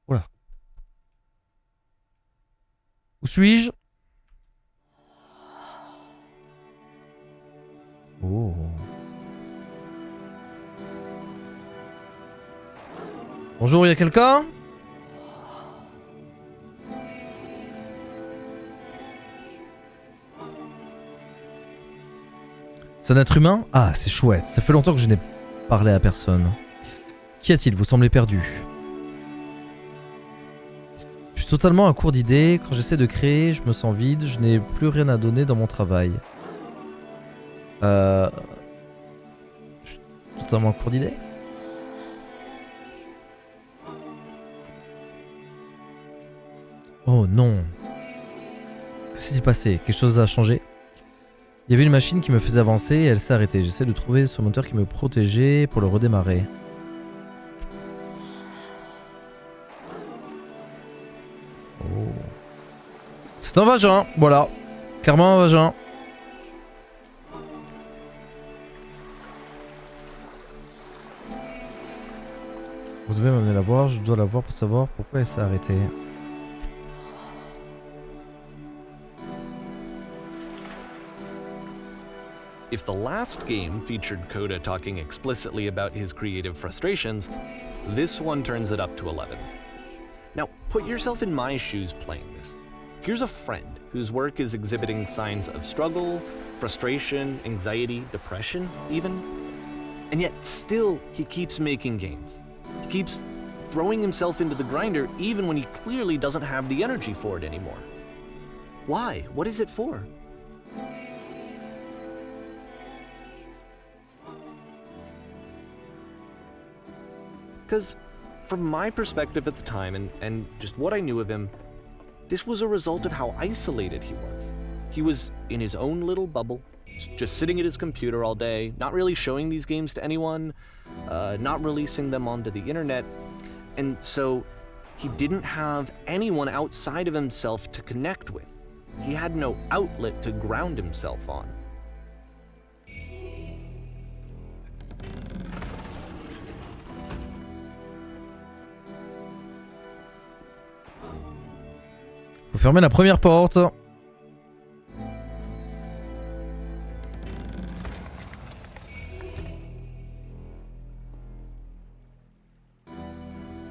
Voilà. Où suis-je? Oh. Bonjour, il y a quelqu'un? C'est un être humain? Ah, c'est chouette. Ça fait longtemps que je n'ai parlé à personne. Qu'y a-t-il? Vous semblez perdu. Je suis totalement à court d'idées. Quand j'essaie de créer, je me sens vide. Je n'ai plus rien à donner dans mon travail. Je suis totalement à court d'idées. Oh non. Que s'est-il passé? Quelque chose a changé? Il y avait une machine qui me faisait avancer et elle s'est arrêtée. J'essaie de trouver ce moteur qui me protégeait pour le redémarrer. Oh. C'est un vagin, voilà. Clairement un vagin. Vous devez m'amener la voir, je dois la voir pour savoir pourquoi elle s'est arrêtée. If the last game featured Coda talking explicitly about his creative frustrations, this one turns it up to 11. Now, put yourself in my shoes playing this. Here's a friend whose work is exhibiting signs of struggle, frustration, anxiety, depression, even. And yet, still, he keeps making games. He keeps throwing himself into the grinder even when he clearly doesn't have the energy for it anymore. Why? What is it for? Because from my perspective at the time and just what I knew of him, this was a result of how isolated he was. He was in his own little bubble, just sitting at his computer all day, not really showing these games to anyone, not releasing them onto the internet, and so he didn't have anyone outside of himself to connect with. He had no outlet to ground himself on. Faut fermer la première porte.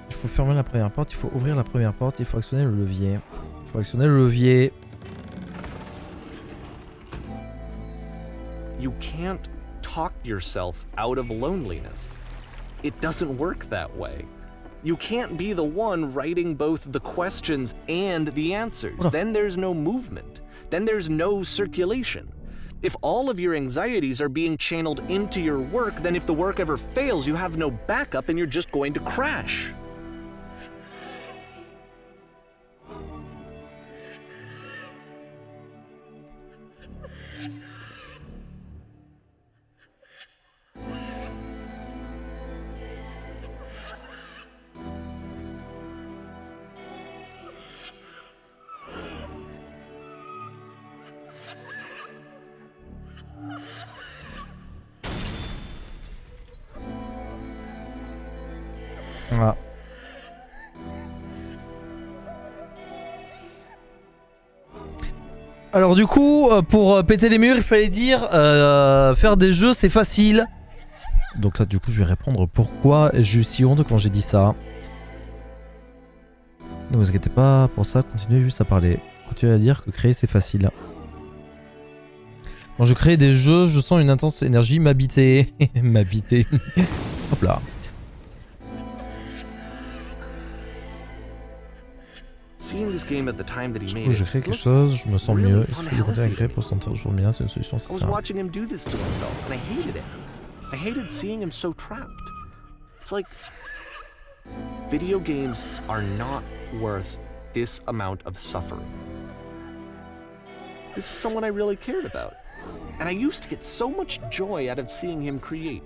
Il faut fermer la première porte, il faut ouvrir la première porte, il faut actionner le levier. Il faut actionner le levier. You can't talk yourself out of loneliness. It doesn't work that way. You can't be the one writing both the questions and the answers. Then there's no movement. Then there's no circulation. If all of your anxieties are being channeled into your work, then if the work ever fails, you have no backup and you're just going to crash. Voilà. Alors du coup, pour péter les murs, il fallait dire faire des jeux, c'est facile. Donc là, du coup, je vais répondre pourquoi j'ai eu si honte quand j'ai dit ça. Ne vous inquiétez pas pour ça, continuez juste à parler. Continuez à dire que créer, c'est facile. Quand je crée des jeux, je sens une intense énergie m'habiter. M'habiter. Hop là. Du coup, je crée quelque chose, je me sens mieux. Il suffit de continuer à créer pour se sentir toujours bien, c'est une solution, c'est ça. I hated seeing him so trapped. It's like video games are not worth this amount of suffering. This is someone I really cared about. And I used to get so much joy out of seeing him create.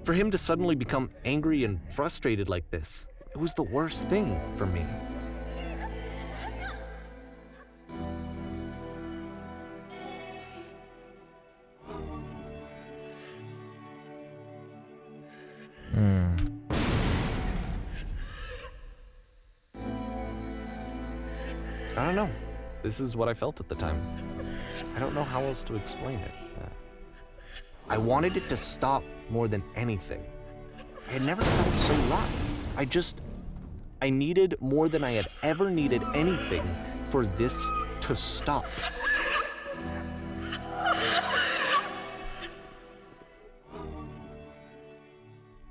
For him to suddenly become angry and frustrated like this, it was the worst thing for me. I don't know. This is what I felt at the time. I don't know how else to explain it. I wanted it to stop more than anything. I had never felt so loud. I needed more than I had ever needed anything for this to stop.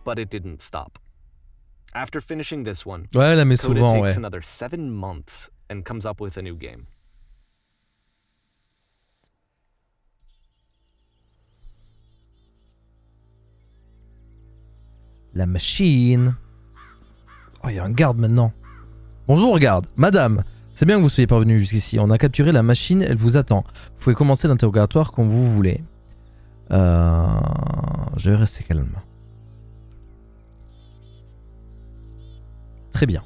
But it didn't stop. After finishing this one, ouais, là, mais Coda souvent, takes ouais. another 7 months and comes up with a new game. La machine. Oh, il y a un garde maintenant. Bonjour, garde. Madame, c'est bien que vous soyez parvenu jusqu'ici. On a capturé la machine, elle vous attend. Vous pouvez commencer l'interrogatoire quand vous voulez. Je vais rester calme. Très bien.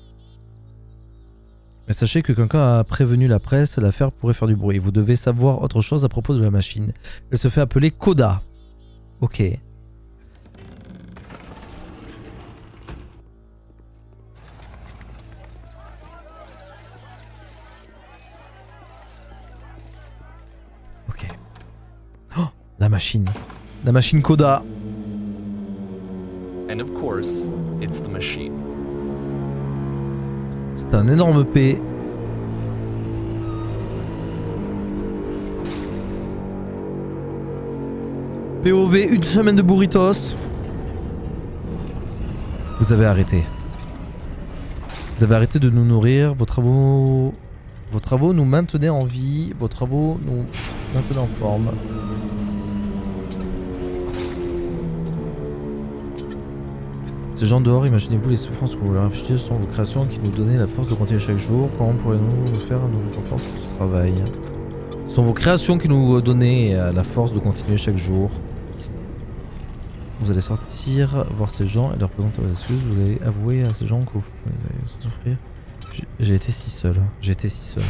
Mais sachez que quelqu'un a prévenu la presse, l'affaire pourrait faire du bruit. Vous devez savoir autre chose à propos de la machine. Elle se fait appeler Coda. Ok. Ok. Oh, la machine. La machine Coda. And of course, it's the machine. C'est un énorme P. POV, une semaine de burritos. Vous avez arrêté. Vous avez arrêté de nous nourrir. Vos travaux nous maintenaient en vie. Vos travaux nous maintenaient en forme. Ces gens dehors, imaginez-vous les souffrances que vous leur infligez, ce sont vos créations qui nous donnaient la force de continuer chaque jour. Comment pourrions-nous nous faire à nouveau confiance pour ce travail? Ce sont vos créations qui nous donnaient la force de continuer chaque jour. Vous allez sortir, voir ces gens et leur présenter vos excuses. Vous allez avouer à ces gens que vous allez souffrir. J'ai été si seul. J'ai été si seul.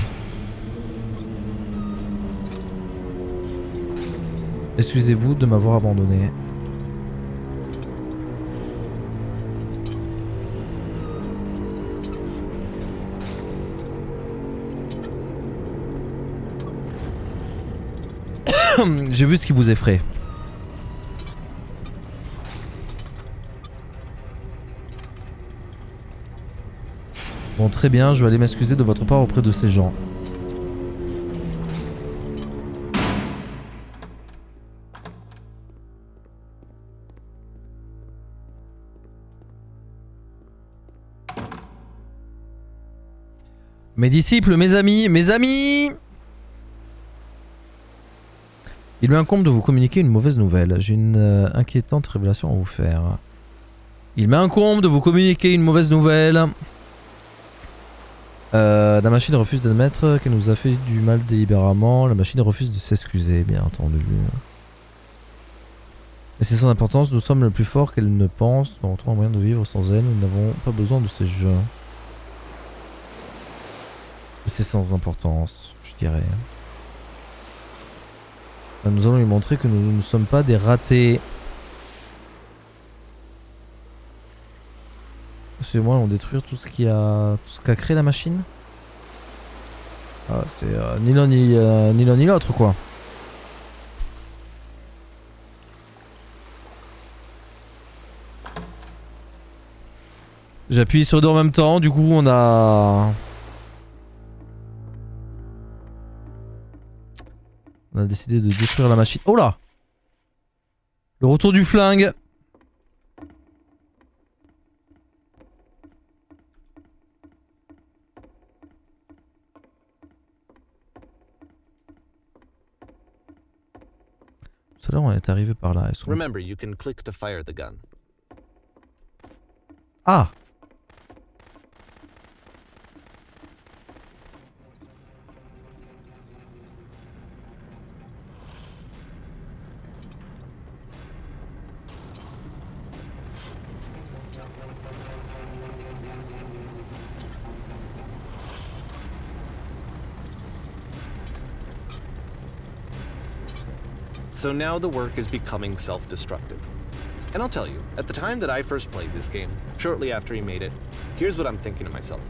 Excusez-vous de m'avoir abandonné. J'ai vu ce qui vous effraie. Bon, très bien, je vais aller m'excuser de votre part auprès de ces gens. Mes disciples, mes amis, mes amis! Il m'incombe de vous communiquer une mauvaise nouvelle. J'ai une inquiétante révélation à vous faire. Il m'incombe de vous communiquer une mauvaise nouvelle. La machine refuse d'admettre qu'elle nous a fait du mal délibérément. La machine refuse de s'excuser, bien entendu. Mais c'est sans importance, nous sommes le plus fort qu'elle ne pense. Nous retrouvons un moyen de vivre sans elle. Nous n'avons pas besoin de ces jeux. C'est sans importance, je dirais. Nous allons lui montrer que nous ne sommes pas des ratés. Suivez-moi, on détruire tout ce qu'a créé la machine. Ah, c'est ni l'un ni l'autre quoi. J'appuie sur 2 en même temps, du coup on a décidé de détruire la machine. Oh là! Le retour du flingue. Tout à l'heure on est arrivé par là. Remember, you can click to fire the gun. Ah! So now the work is becoming self-destructive. And I'll tell you, at the time that I first played this game, shortly after he made it, here's what I'm thinking to myself.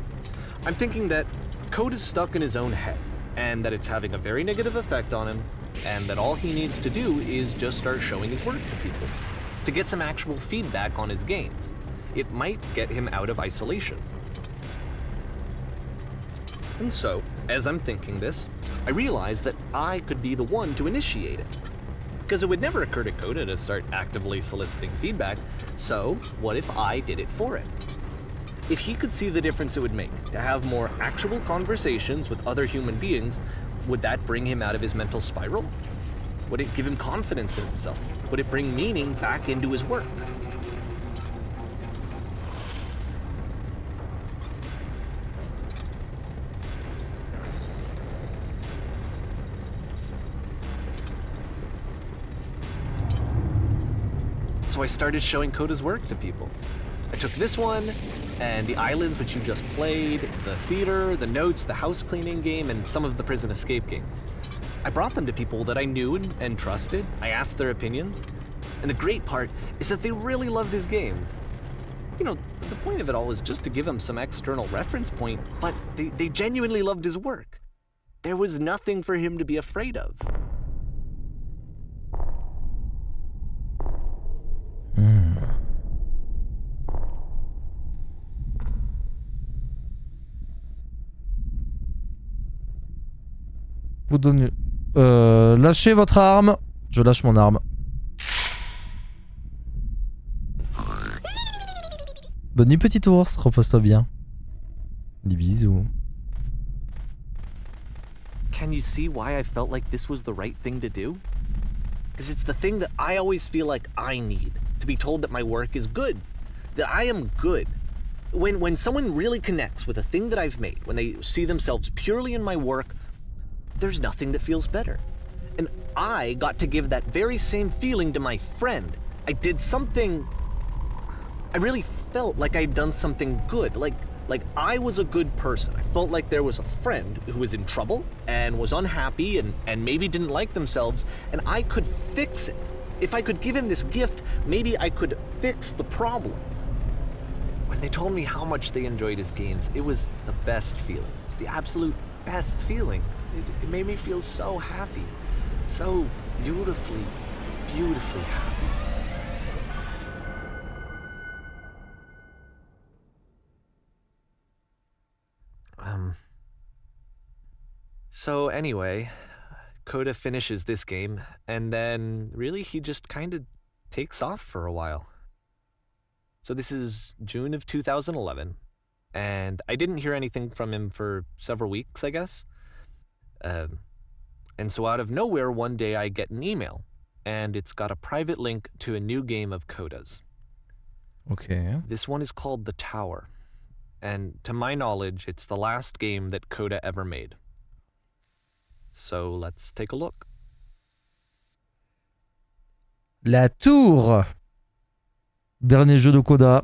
I'm thinking that Code is stuck in his own head, and that it's having a very negative effect on him, and that all he needs to do is just start showing his work to people, to get some actual feedback on his games. It might get him out of isolation. And so, as I'm thinking this, I realize that I could be the one to initiate it. Because it would never occur to Coda to start actively soliciting feedback, so what if I did it for him? If he could see the difference it would make to have more actual conversations with other human beings, would that bring him out of his mental spiral? Would it give him confidence in himself? Would it bring meaning back into his work? So I started showing Coda's work to people. I took this one, and the islands which you just played, the theater, the notes, the house cleaning game, and some of the prison escape games. I brought them to people that I knew and trusted. I asked their opinions. And the great part is that they really loved his games. You know, the point of it all was just to give him some external reference point, but they genuinely loved his work. There was nothing for him to be afraid of. Vous donne... lâchez votre arme. Je lâche mon arme. Bonne nuit petit ours, repose-toi bien. Des bisous. Can you see why I felt like this was the right thing to do? Because it's the thing that I always feel like I need. To be told that my work is good. That I am good. When someone really connects with a thing that I've made, when they see themselves purely in my work, there's nothing that feels better. And I got to give that very same feeling to my friend. I did something... I really felt like I'd done something good. Like I was a good person. I felt like there was a friend who was in trouble and was unhappy and maybe didn't like themselves, and I could fix it. If I could give him this gift, maybe I could fix the problem. When they told me how much they enjoyed his games, it was the best feeling. It was the absolute best feeling. It made me feel so happy. So beautifully, beautifully happy. So anyway, Coda finishes this game, and then really he just kind of takes off for a while. So this is June of 2011, and I didn't hear anything from him for several weeks, I guess. And And so out of nowhere, one day I get an email, and it's got a private link to a new game of Coda's. Ok. This one is called The Tower, and to my knowledge, it's the last game that Coda ever made. So let's take a look. La Tour. Dernier jeu de Coda.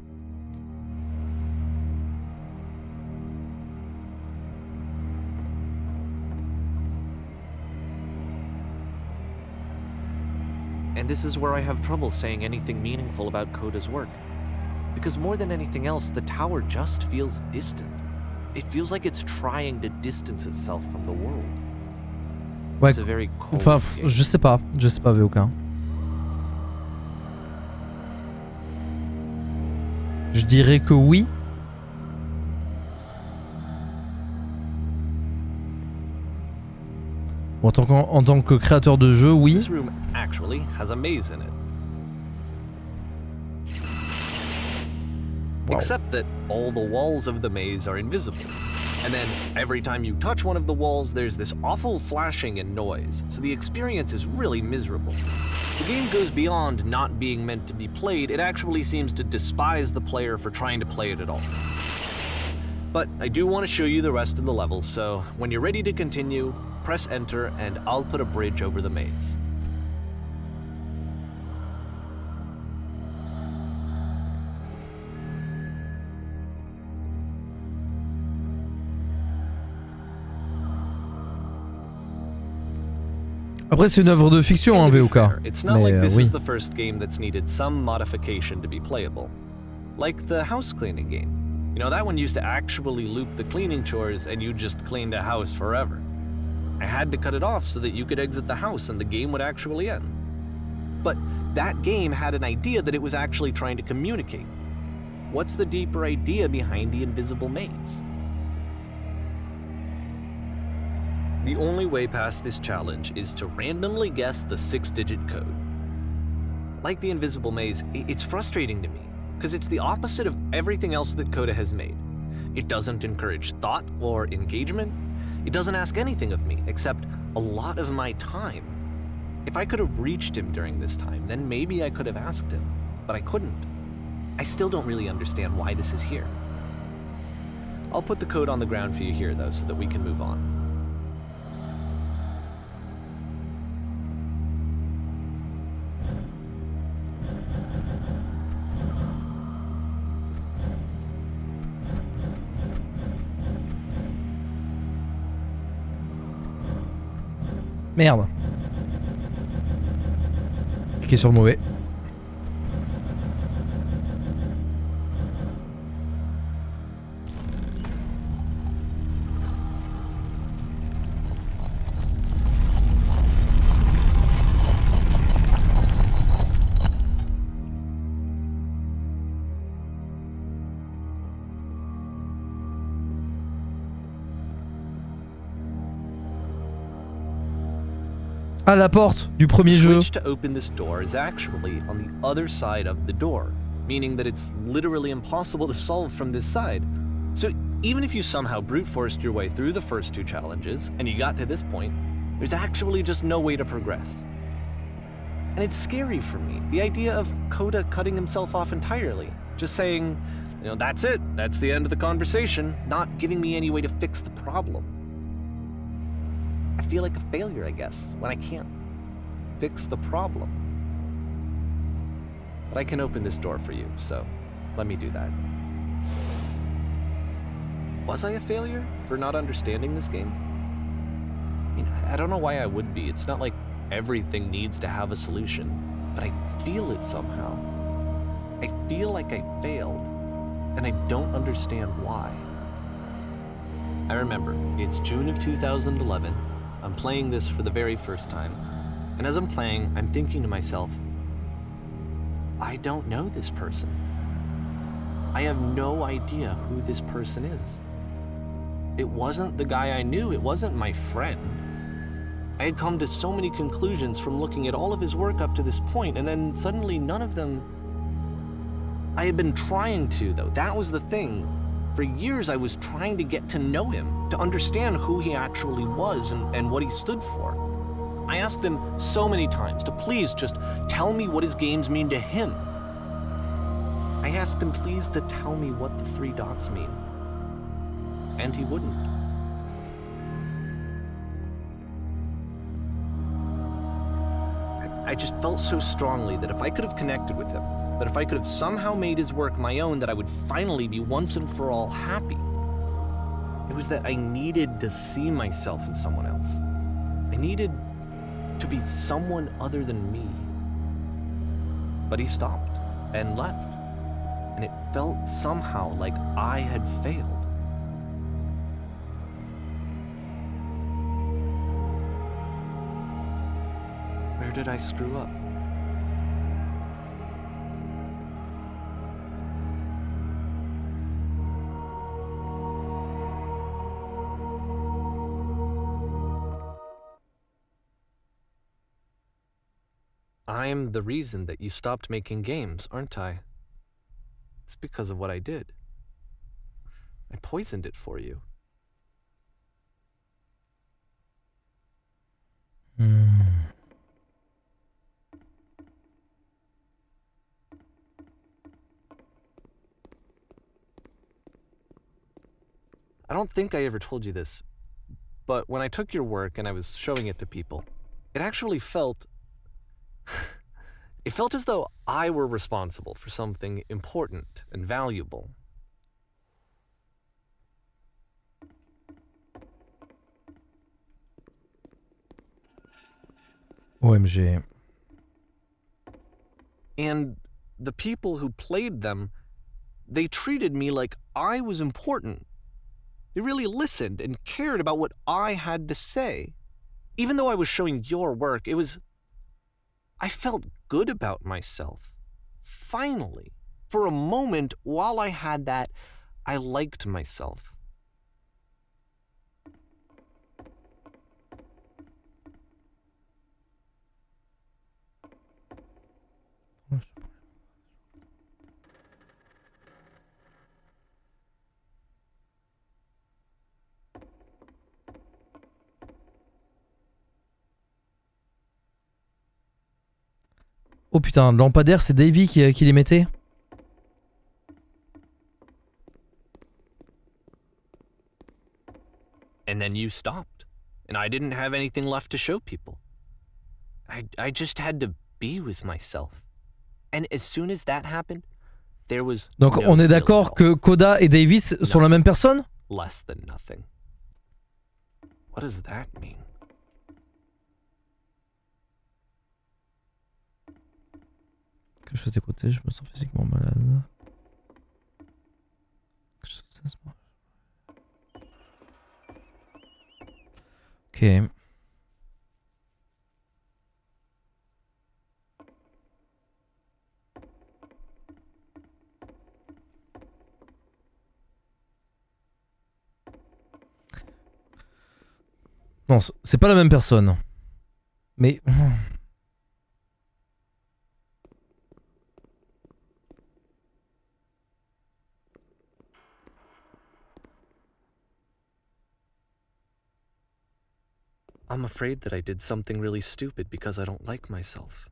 And this is where I have trouble saying anything meaningful about Coda's work. Because more than anything else, the tower just feels distant. It feels like it's trying to distance itself from the world. Ouais. It's a very cold Enfin, game. je sais pas VOK. Je dirais que oui. Bon, en tant que créateur de jeu, oui. This room actually has a maze in it. Wow. Except that all the walls of the maze are invisible. And then every time you touch one of the walls, there's this awful flashing and noise. So the experience is really miserable. The game goes beyond not being meant to be played. It actually seems to despise the player for trying to play it at all. But I do want to show you the rest of the level, so when you're ready to continue, press enter and I'll put a bridge over the maze. Après, c'est une œuvre de fiction, hein, VOK. It's not like this is the first game that's needed some modification to be playable. Like the house cleaning game. You know, that one used to actually loop the cleaning chores and you just cleaned a house forever. I had to cut it off so that you could exit the house and the game would actually end. But that game had an idea that it was actually trying to communicate. What's the deeper idea behind the invisible maze? The only way past this challenge is to randomly guess the 6-digit code. Like the invisible maze, it's frustrating to me, because it's the opposite of everything else that Coda has made. It doesn't encourage thought or engagement. It doesn't ask anything of me, except a lot of my time. If I could have reached him during this time, then maybe I could have asked him, but I couldn't. I still don't really understand why this is here. I'll put the code on the ground for you here, though, so that we can move on. Merde. Cliquez sur le mauvais. Ah, la porte du premier The jeu. switch to open this door is actually on the other side of the door, meaning that it's literally impossible to solve from this side. So even if you somehow brute forced your way through the first 2 challenges and you got to this point, there's actually just no way to progress. And it's scary for me, the idea of Coda cutting himself off entirely, just saying, you know, that's it, that's the end of the conversation, not giving me any way to fix the problem. I feel like a failure, I guess, when I can't fix the problem. But I can open this door for you, so let me do that. Was I a failure for not understanding this game? I mean, I don't know why I would be. It's not like everything needs to have a solution, but I feel it somehow. I feel like I failed, and I don't understand why. I remember, it's June of 2011. I'm playing this for the very first time, and as I'm playing, I'm thinking to myself, I don't know this person. I have no idea who this person is. It wasn't the guy I knew, it wasn't my friend. I had come to so many conclusions from looking at all of his work up to this point, and then suddenly none of them... I had been trying to, though, that was the thing. For years I was trying to get to know him, to understand who he actually was and what he stood for. I asked him so many times to please just tell me what his games mean to him. I asked him please to tell me what the 3 dots mean. And he wouldn't. I just felt so strongly that if I could have connected with him, that if I could have somehow made his work my own, that I would finally be once and for all happy. It was that I needed to see myself in someone else. I needed to be someone other than me. But he stopped and left, and it felt somehow like I had failed. Where did I screw up? I'm the reason that you stopped making games, aren't I? It's because of what I did. I poisoned it for you. I don't think I ever told you this, but when I took your work and I was showing it to people, it actually felt... it felt as though I were responsible for something important and valuable. OMG. And the people who played them, they treated me like I was important. They really listened and cared about what I had to say. Even though I was showing your work, I felt good about myself. Finally. For a moment, while I had that, I liked myself. Oh putain, le lampadaire, c'est Davy qui les mettait. And then you stopped, and I didn't have anything left to show people. I just had to be with myself. And as soon as that happened, there was Donc no on est d'accord que Koda et Davis sont la même personne? Less than nothing. What does that mean? Que je faisais écouter, je me sens physiquement malade. Ok. Non, c'est pas la même personne. Mais... I'm afraid that I did something really stupid because I don't like myself.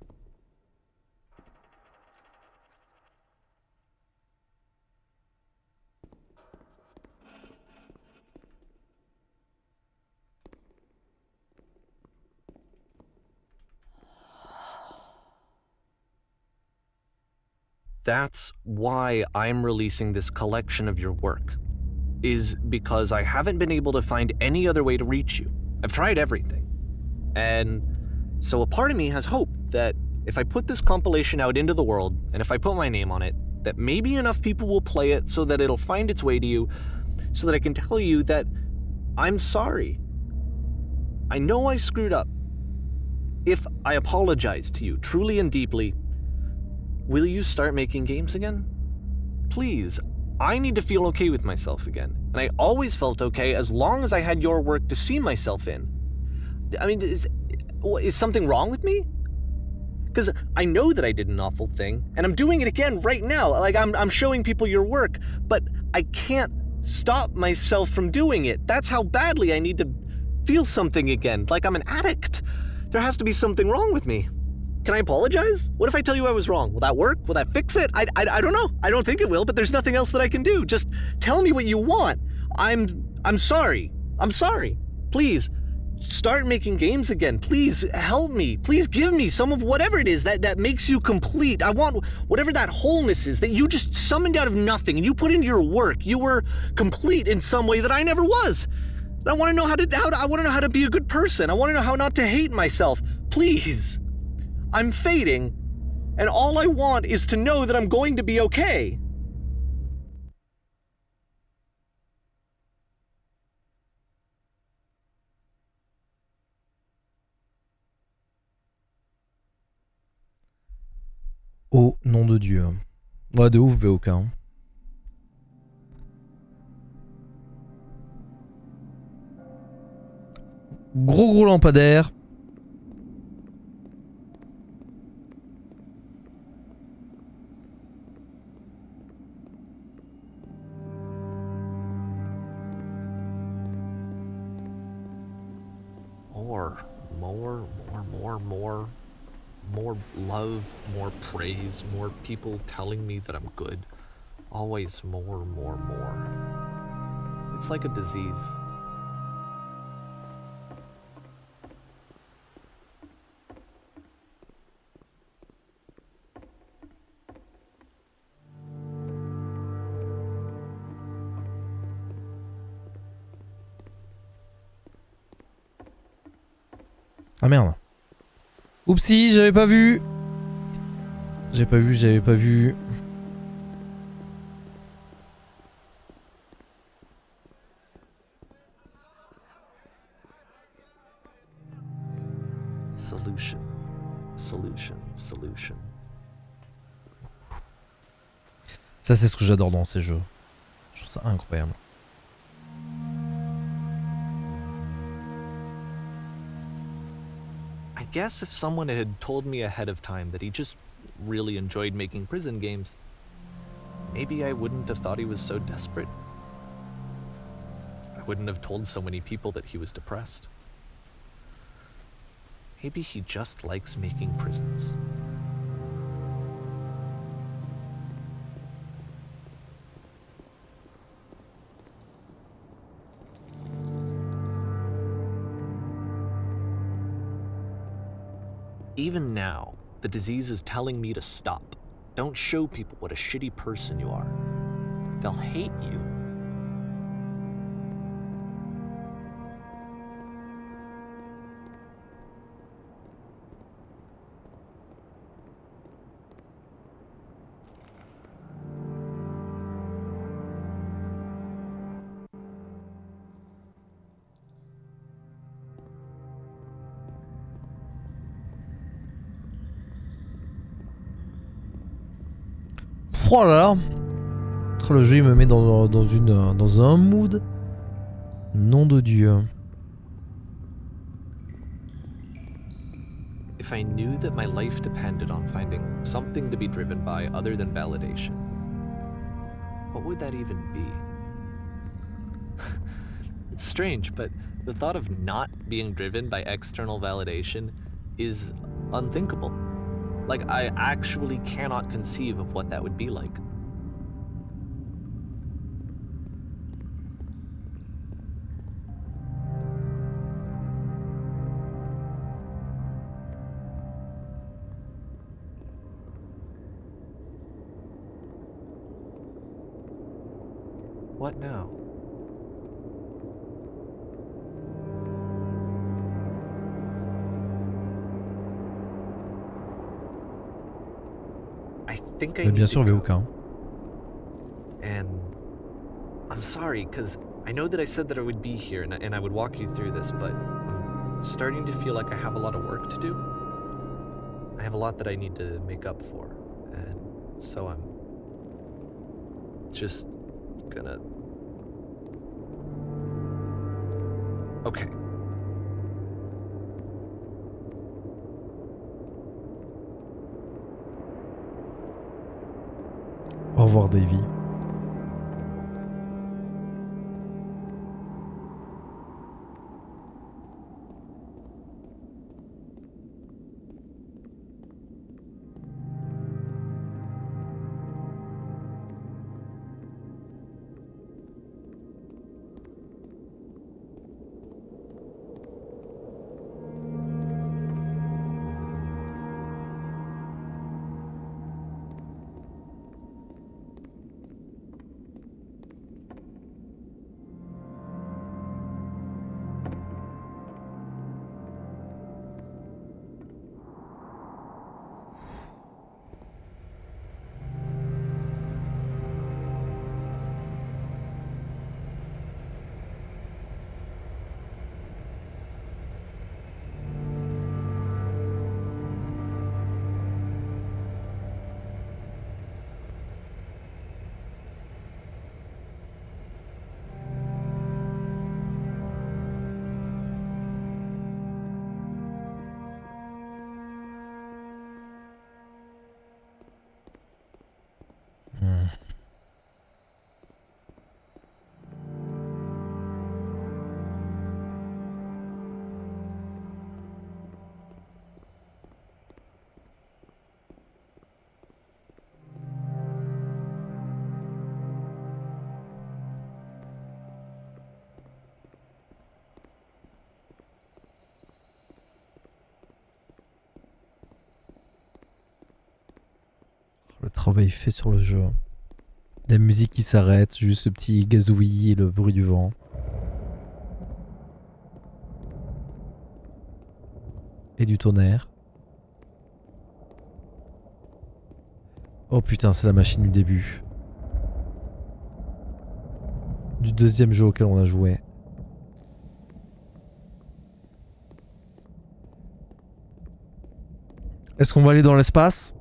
That's why I'm releasing this collection of your work, is because I haven't been able to find any other way to reach you. I've tried everything. And so a part of me has hope that if I put this compilation out into the world, and if I put my name on it, that maybe enough people will play it so that it'll find its way to you, so that I can tell you that I'm sorry. I know I screwed up. If I apologize to you truly and deeply, will you start making games again? Please, I need to feel okay with myself again. And I always felt okay as long as I had your work to see myself in. I mean, is something wrong with me? Because I know that I did an awful thing, and I'm doing it again right now. Like, I'm showing people your work, but I can't stop myself from doing it. That's how badly I need to feel something again, like I'm an addict. There has to be something wrong with me. Can I apologize? What if I tell you I was wrong? Will that work? Will that fix it? I don't know. I don't think it will, but there's nothing else that I can do. Just tell me what you want. I'm sorry. I'm sorry. Please, start making games again. Please help me. Please give me some of whatever it is that makes you complete. I want whatever that wholeness is that you just summoned out of nothing and you put into your work. You were complete in some way that I never was. And I want to know how to be a good person. I want to know how not to hate myself. Please. I'm fading, and all I want is to know that I'm going to be okay. Oh, nom de Dieu. Ouais, de ouf, VOK. Hein. Gros lampadaire. More love, more praise, more people telling me that I'm good. Always more. It's like a disease. Ah merde. Oupsie, j'avais pas vu. J'avais pas vu. Solution. Ça c'est ce que j'adore dans ces jeux. Je trouve ça incroyable. I guess if someone had told me ahead of time that he just really enjoyed making prison games, maybe I wouldn't have thought he was so desperate. I wouldn't have told so many people that he was depressed. Maybe he just likes making prisons. Even now, the disease is telling me to stop. Don't show people what a shitty person you are. They'll hate you. Oh là là. Le jeu il me met dans un mood. Nom de Dieu. If I knew that my life depended on finding something to be driven by other than validation, what would that even be? It's strange, but the thought of not being driven by external validation is unthinkable. Like, I actually cannot conceive of what that would be like. What now? I think I Mais bien need sûr to go. VOK. Hein. And I'm sorry, because I know that I said that I would be here and I would walk you through this, but I'm starting to feel like I have a lot of work to do. I have a lot that I need to make up for, and so I'm just gonna... Okay. Au revoir Davy. travail fait sur le jeu. La musique qui s'arrête, juste le petit gazouillis et le bruit du vent. Et du tonnerre. Oh putain, c'est la machine du début. Du deuxième jeu auquel on a joué. Est-ce qu'on va aller dans l'espace ?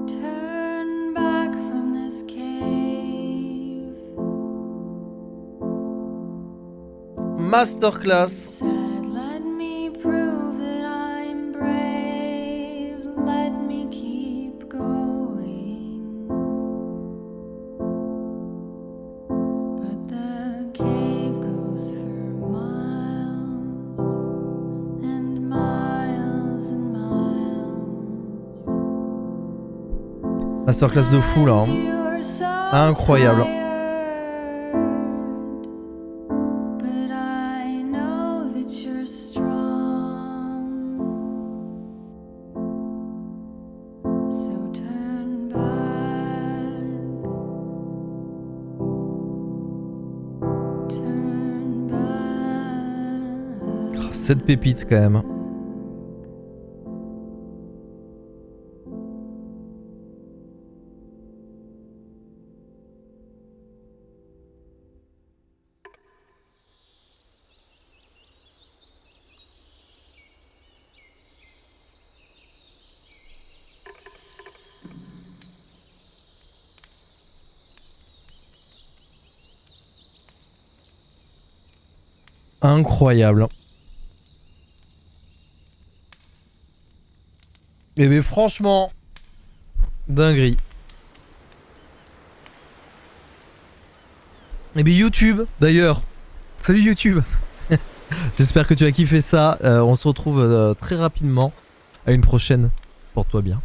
Turn back from this cave. Masterclass. Said, let me prove that I'm brave. Let me keep going. But the cave goes for miles and miles and miles. Masterclass de fou là. Hein. You're so Incroyable. tired. But I know that you're strong. So turn back. Turn back. 7 pépites quand même. Incroyable. Eh mais franchement, dinguerie. Et bien YouTube d'ailleurs. Salut YouTube. J'espère que tu as kiffé ça. On se retrouve très rapidement. À une prochaine. Porte-toi bien.